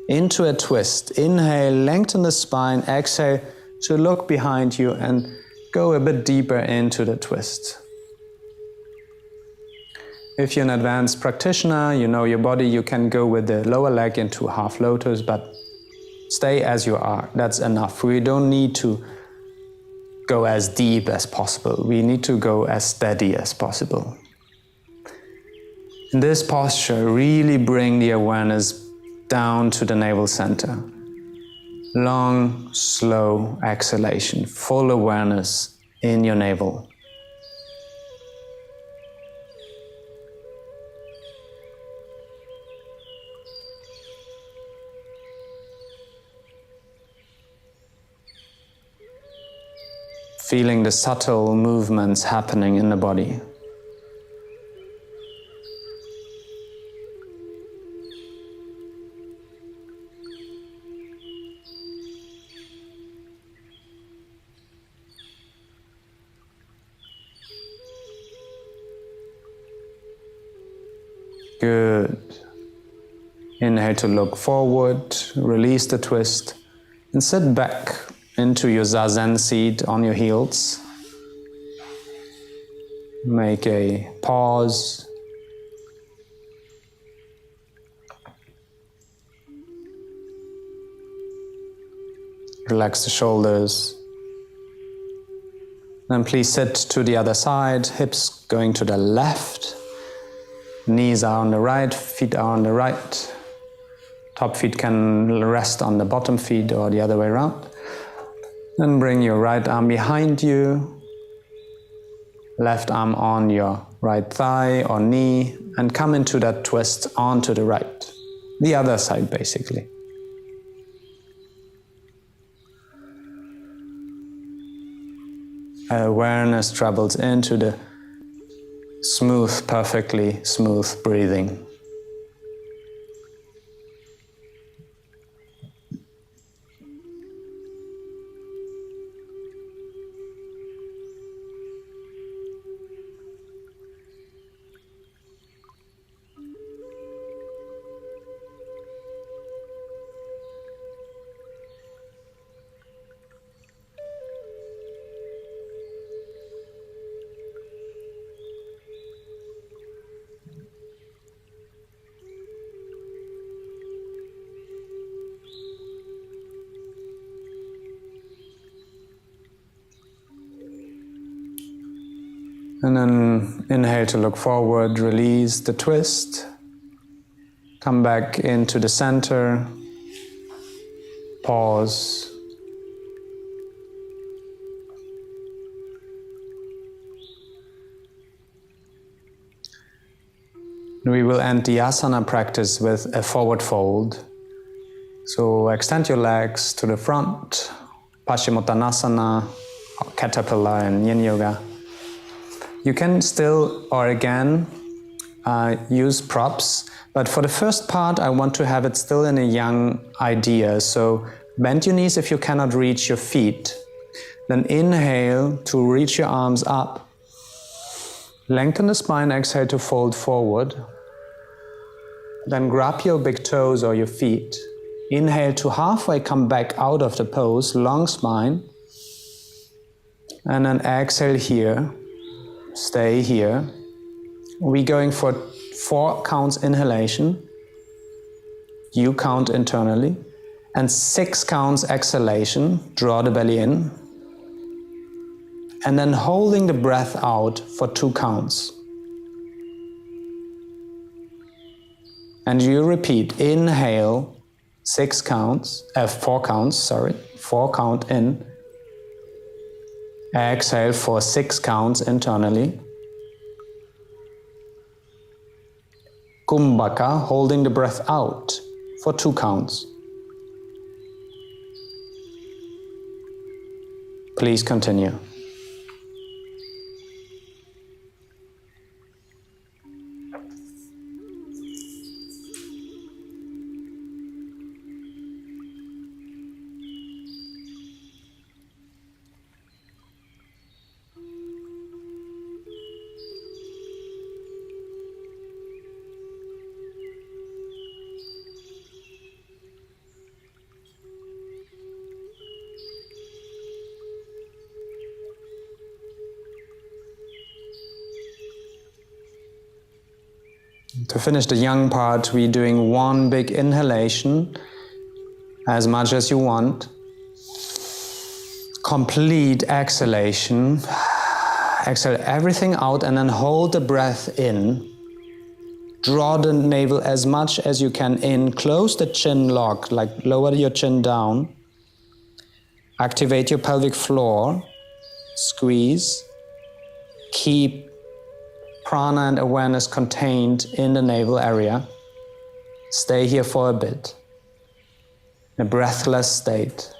Into a twist. Inhale, lengthen the spine. Exhale to look behind you and go a bit deeper into the twist. If you're an advanced practitioner, you know your body, you can go with the lower leg into half lotus, but stay as you are. That's enough. We don't need to go as deep as possible. We need to go as steady as possible. In this posture, really bring the awareness down to the navel center. Long, slow exhalation, full awareness in your navel. Feeling the subtle movements happening in the body. Good. Inhale to look forward, release the twist, and sit back into your zazen seat on your heels. Make a pause. Relax the shoulders. Then please sit to the other side, hips going to the left. Knees are on the right, feet are on the right. Top feet can rest on the bottom feet or the other way around. Then bring your right arm behind you. Left arm on your right thigh or knee and come into that twist onto the right. The other side basically. Awareness travels into the smooth, perfectly smooth breathing. And then inhale to look forward, release the twist. Come back into the center. Pause. We will end the asana practice with a forward fold. So extend your legs to the front, Paschimottanasana, or caterpillar in Yin Yoga. You can still, or again, use props, but for the first part I want to have it still in a yang idea. So bend your knees if you cannot reach your feet. Then inhale to reach your arms up. Lengthen the spine, exhale to fold forward. Then grab your big toes or your feet. Inhale to halfway come back out of the pose, long spine. And then exhale here. Stay here. We're going for 4 counts inhalation. You count internally. And 6 counts exhalation. Draw the belly in. And then holding the breath out for 2 counts. And you repeat, inhale, 4 counts, sorry, 4 count in. Exhale for 6 counts internally. Kumbhaka, holding the breath out for 2 counts. Please continue. To finish the yang part, we're doing one big inhalation, as much as you want. Complete exhalation. Exhale everything out and then hold the breath in. Draw the navel as much as you can in. Close the chin lock, like lower your chin down. Activate your pelvic floor. Squeeze. Keep prana and awareness contained in the navel area. Stay here for a bit, in a breathless state.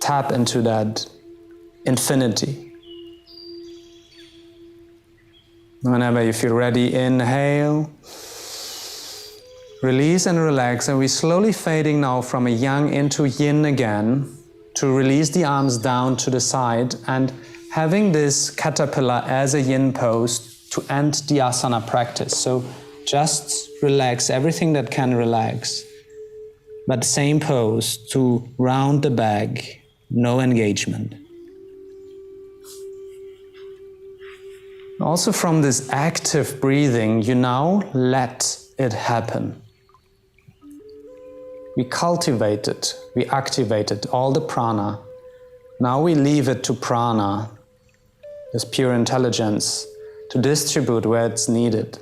Tap into that infinity. Whenever you feel ready, inhale. Release and relax, and we're slowly fading now from a yang into yin again, to release the arms down to the side and having this caterpillar as a yin pose to end the asana practice. So just relax everything that can relax, but same pose to round the back, no engagement. Also from this active breathing, you now let it happen. We cultivated, we activated all the prana. Now we leave it to prana, this pure intelligence, to distribute where it's needed.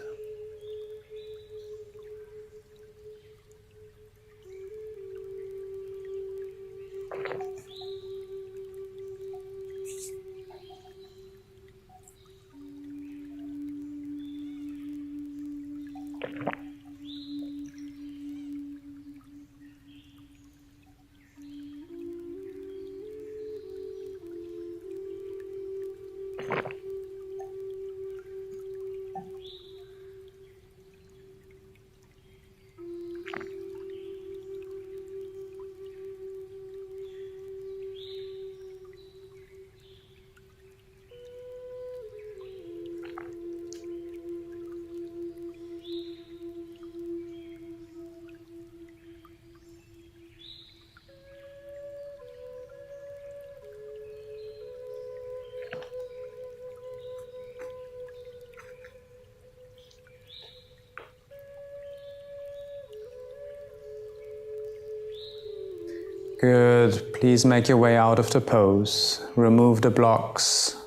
Good. Please make your way out of the pose. Remove the blocks.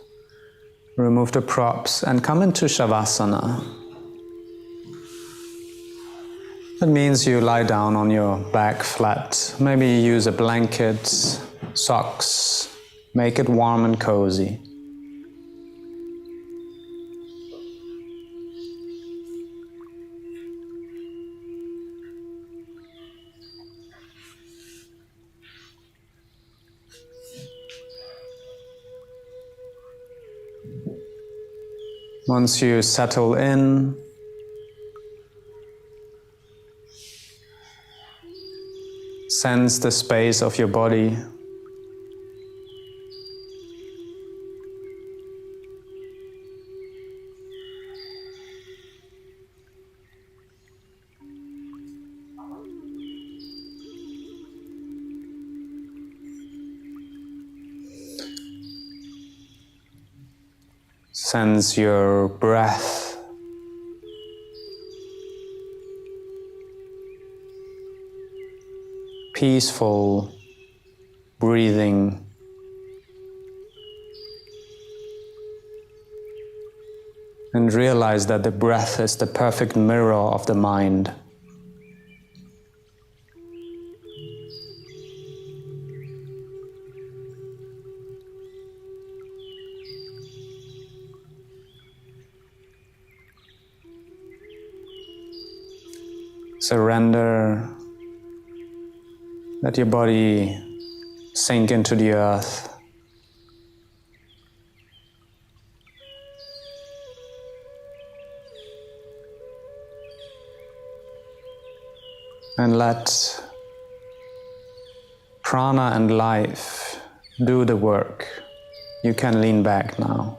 Remove the props and come into Shavasana. That means you lie down on your back flat. Maybe you use a blanket, socks. Make it warm and cozy. Once you settle in, sense the space of your body. Sense your breath. Peaceful breathing. And realize that the breath is the perfect mirror of the mind. Surrender. Let your body sink into the earth. And let prana and life do the work. You can lean back now.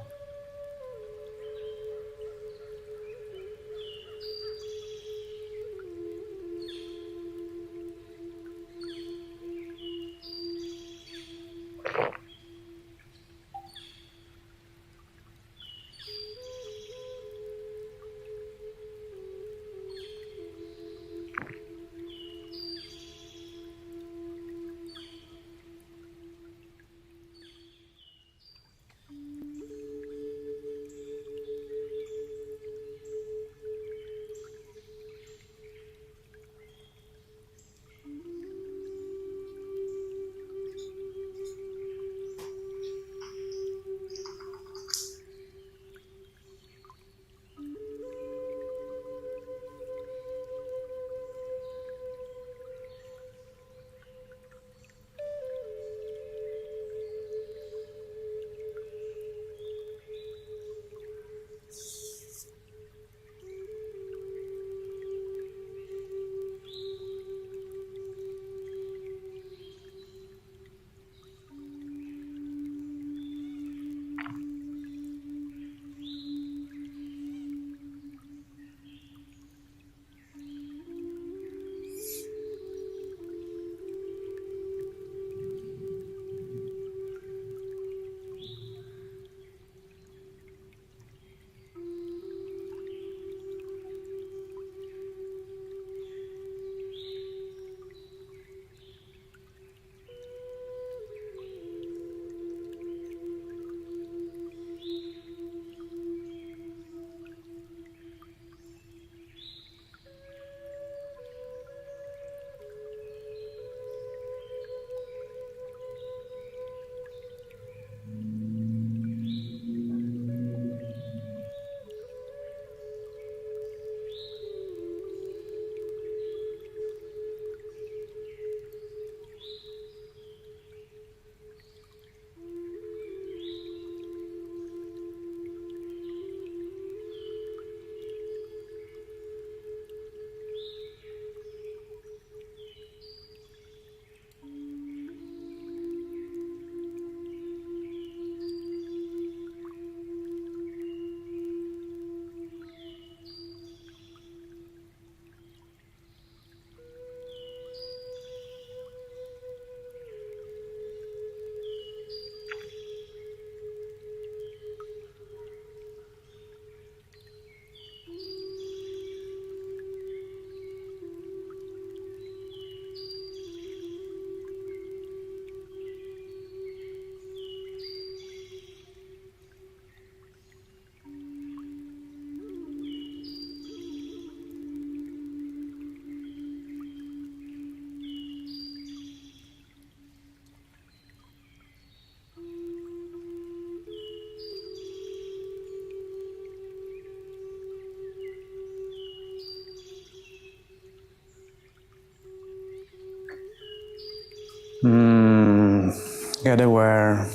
Get aware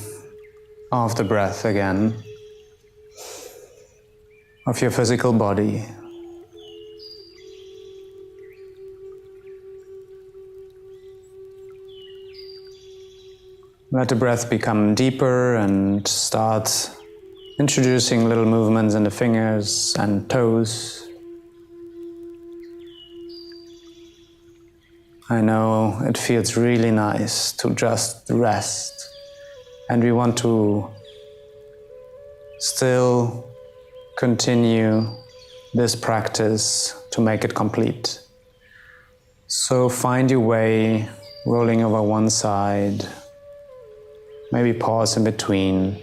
of the breath again, of your physical body. Let the breath become deeper and start introducing little movements in the fingers and toes. I know it feels really nice to just rest, and we want to still continue this practice to make it complete. So find your way, rolling over one side, maybe pause in between.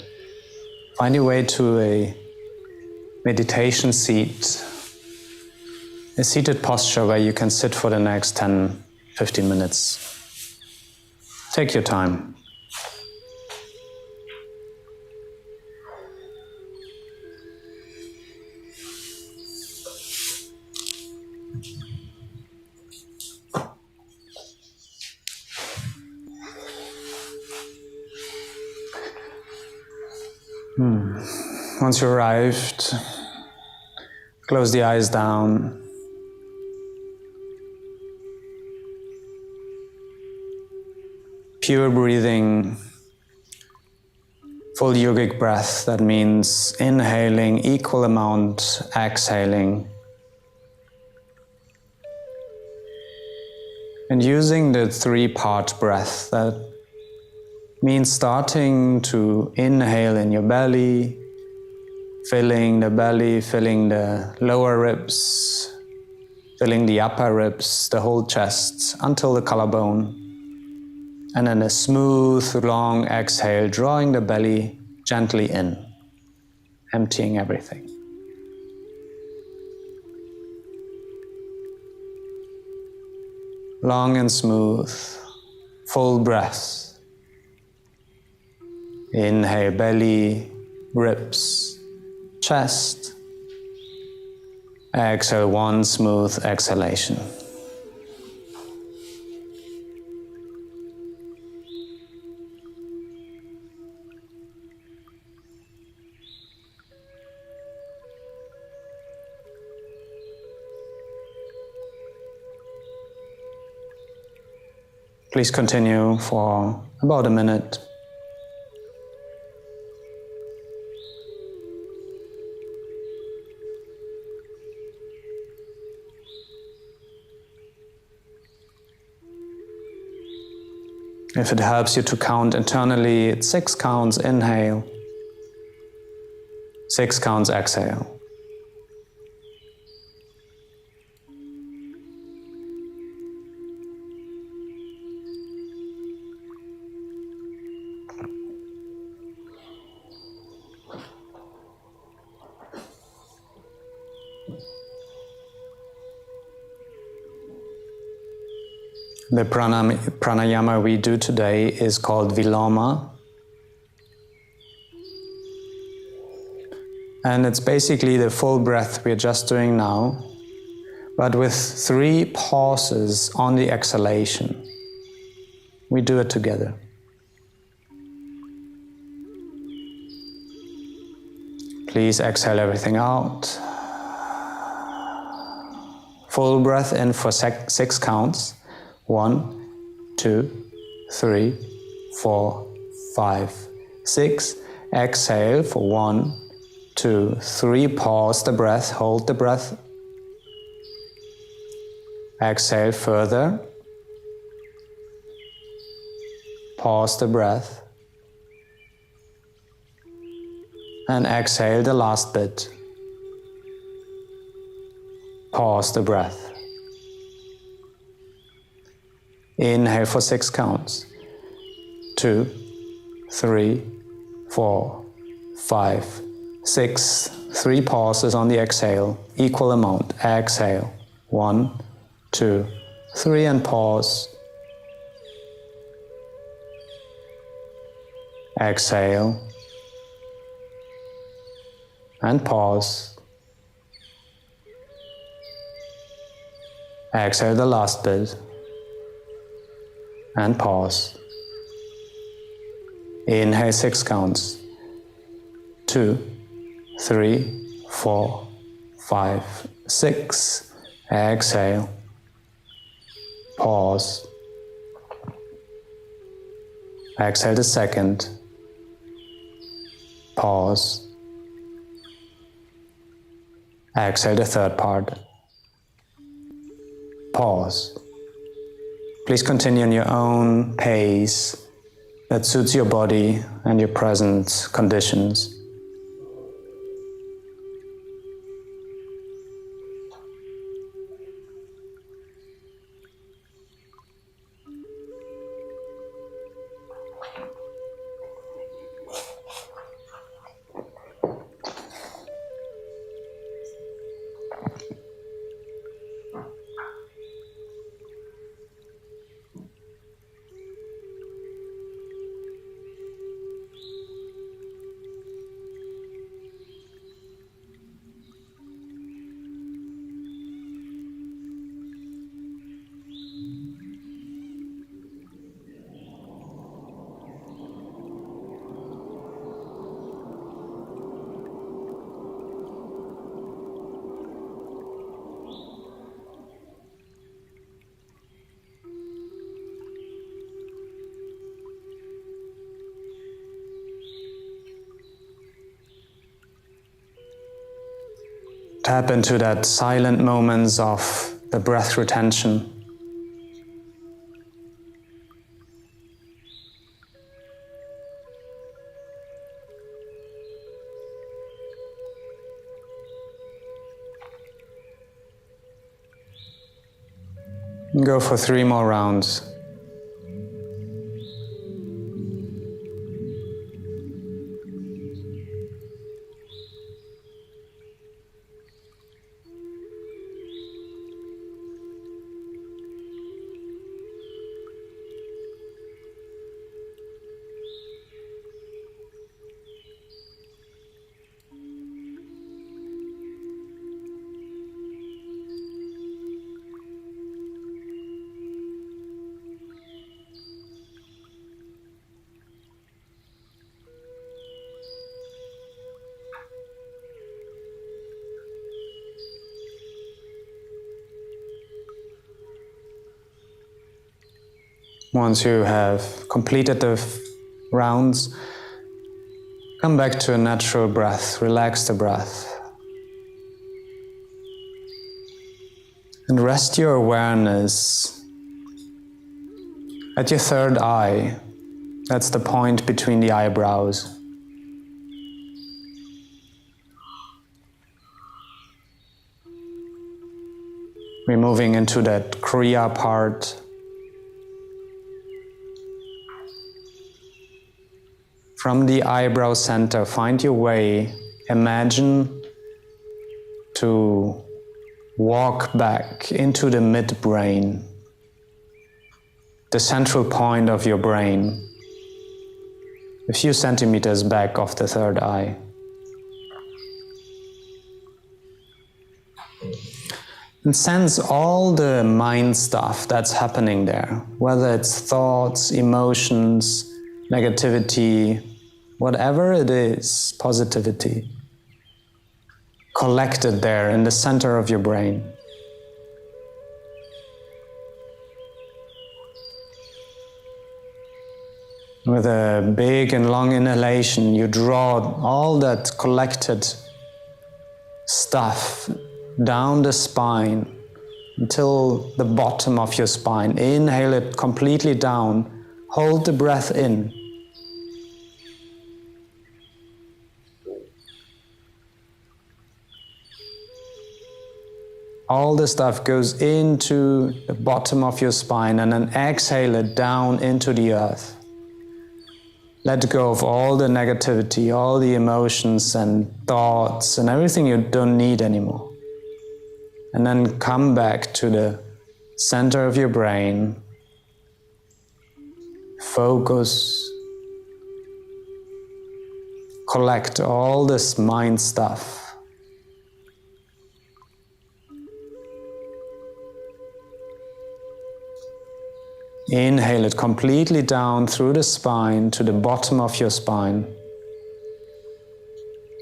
Find your way to a meditation seat, a seated posture where you can sit for the next 10-15 minutes. Take your time. Once you arrived, close the eyes down. Pure breathing, full yogic breath. That means inhaling equal amount, exhaling. And using the three-part breath, that means starting to inhale in your belly, filling the belly, filling the lower ribs, filling the upper ribs, the whole chest until the collarbone. And then a smooth, long exhale, drawing the belly gently in, emptying everything. Long and smooth, full breaths. Inhale, belly, ribs, chest. Exhale, one smooth exhalation. Please continue for about a minute. If it helps you to count internally, it's 6 counts inhale, 6 counts exhale. The pranayama we do today is called Viloma. And it's basically the full breath we're just doing now, but with 3 pauses on the exhalation. We do it together. Please exhale everything out. Full breath in for 6 counts. 1, 2, 3, 4, 5, 6. Exhale for 1, 2, 3. Pause the breath, hold the breath. Exhale further. Pause the breath. And exhale the last bit. Pause the breath. Inhale for 6 counts. 2, 3, 4, 5, 6. 3 pauses on the exhale, equal amount. Exhale. 1, 2, 3 and pause. Exhale. And pause. Exhale the last bit. And pause. Inhale 6 counts. 2, 3, 4, 5, 6. Exhale. Pause. Exhale the second. Pause. Exhale the third part. Pause. Please continue in your own pace that suits your body and your present conditions. Tap into that silent moments of the breath retention. And go for 3 more rounds. Once you have completed the rounds, come back to a natural breath, relax the breath. And rest your awareness at your third eye. That's the point between the eyebrows. We're moving into that Kriya part. From the eyebrow center, find your way. Imagine to walk back into the midbrain, the central point of your brain, a few centimeters back of the third eye. And sense all the mind stuff that's happening there, whether it's thoughts, emotions, negativity, whatever it is, positivity, collected there in the center of your brain. With a big and long inhalation, you draw all that collected stuff down the spine until the bottom of your spine. Inhale it completely down. Hold the breath in. All the stuff goes into the bottom of your spine and then exhale it down into the earth. Let go of all the negativity, all the emotions and thoughts and everything you don't need anymore. And then come back to the center of your brain. Focus. Collect all this mind stuff. Inhale it completely down through the spine to the bottom of your spine.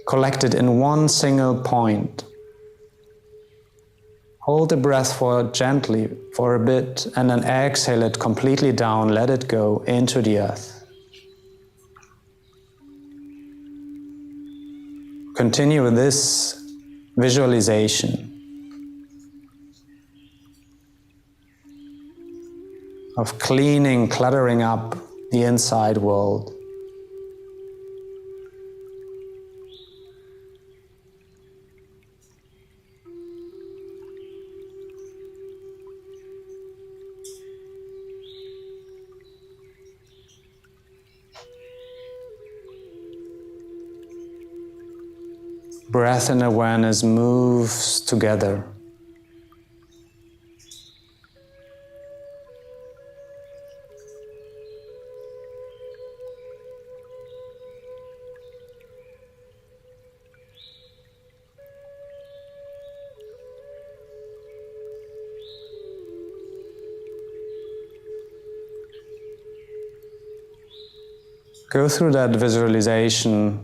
Collect it in one single point. Hold the breath gently for a bit and then exhale it completely down, let it go into the earth. Continue with this visualization of cleaning, cluttering up the inside world. Breath and awareness moves together. Go through that visualization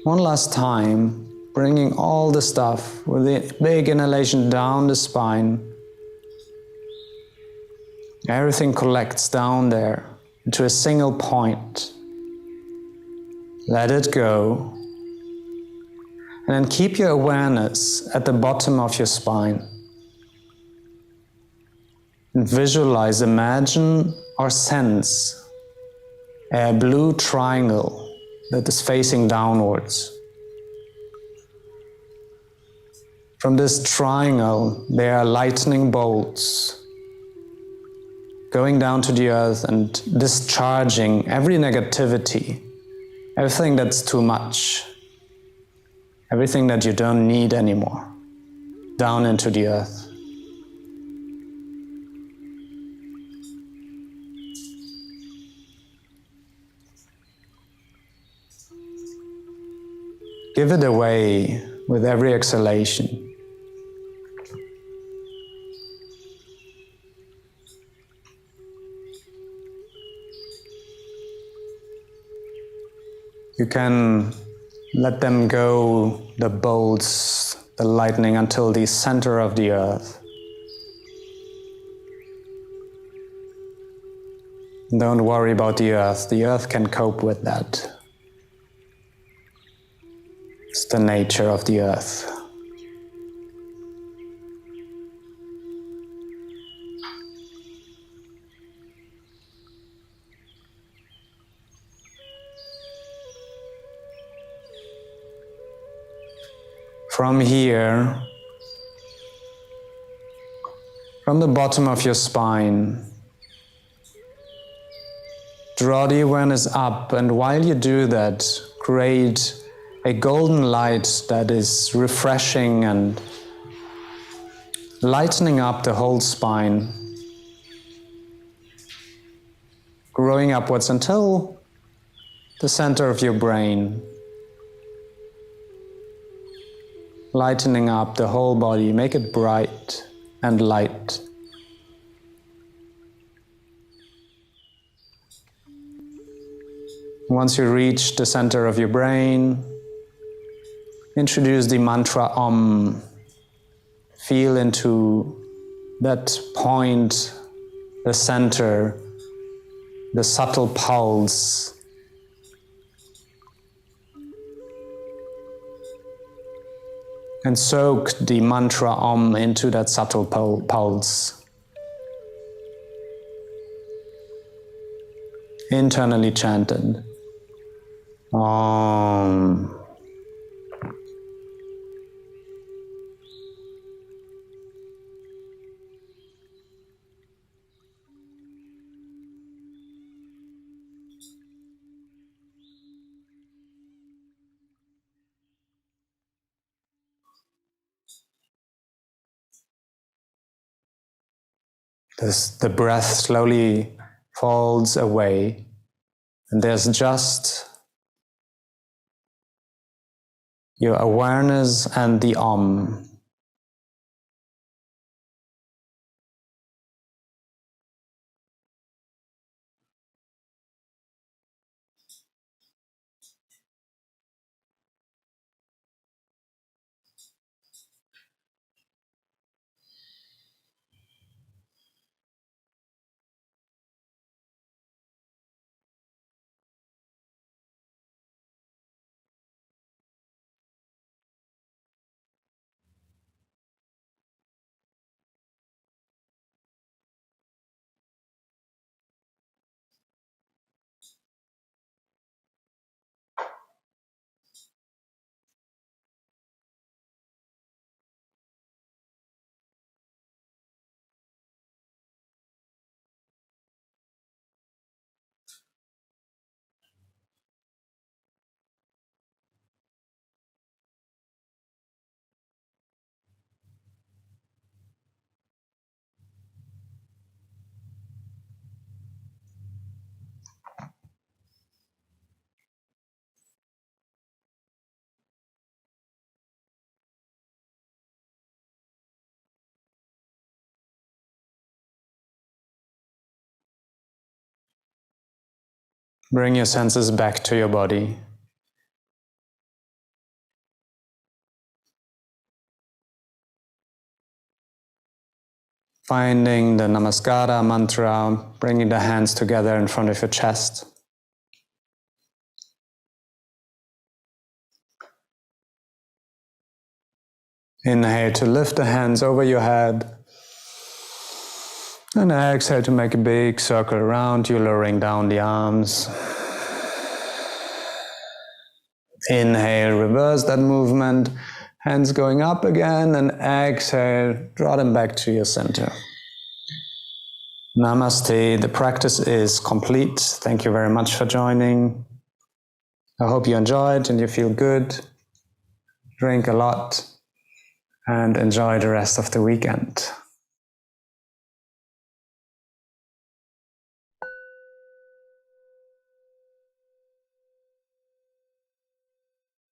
one last time, bringing all the stuff with the big inhalation down the spine. Everything collects down there into a single point. Let it go. And then keep your awareness at the bottom of your spine. And visualize, imagine or sense a blue triangle that is facing downwards. From this triangle, there are lightning bolts going down to the earth and discharging every negativity, everything that's too much, everything that you don't need anymore, down into the earth. Give it away with every exhalation. You can let them go, the bolts, the lightning, until the center of the earth. Don't worry about the earth can cope with that. It's the nature of the earth. From here, from the bottom of your spine, draw the awareness up, and while you do that, create a golden light that is refreshing and lightening up the whole spine, growing upwards until the center of your brain, lightening up the whole body, make it bright and light. Once you reach the center of your brain, introduce the mantra Om. Feel into that point, the center, the subtle pulse. And soak the mantra Om into that subtle pulse. Internally chanted. Om. The breath slowly falls away, and there's just your awareness and the Om. Bring your senses back to your body. Finding the Namaskara mantra, bringing the hands together in front of your chest. Inhale to lift the hands over your head. And exhale to make a big circle around you, lowering down the arms. Inhale, reverse that movement. Hands going up again, and exhale, draw them back to your center. Namaste. The practice is complete. Thank you very much for joining. I hope you enjoyed and you feel good. Drink a lot and enjoy the rest of the weekend.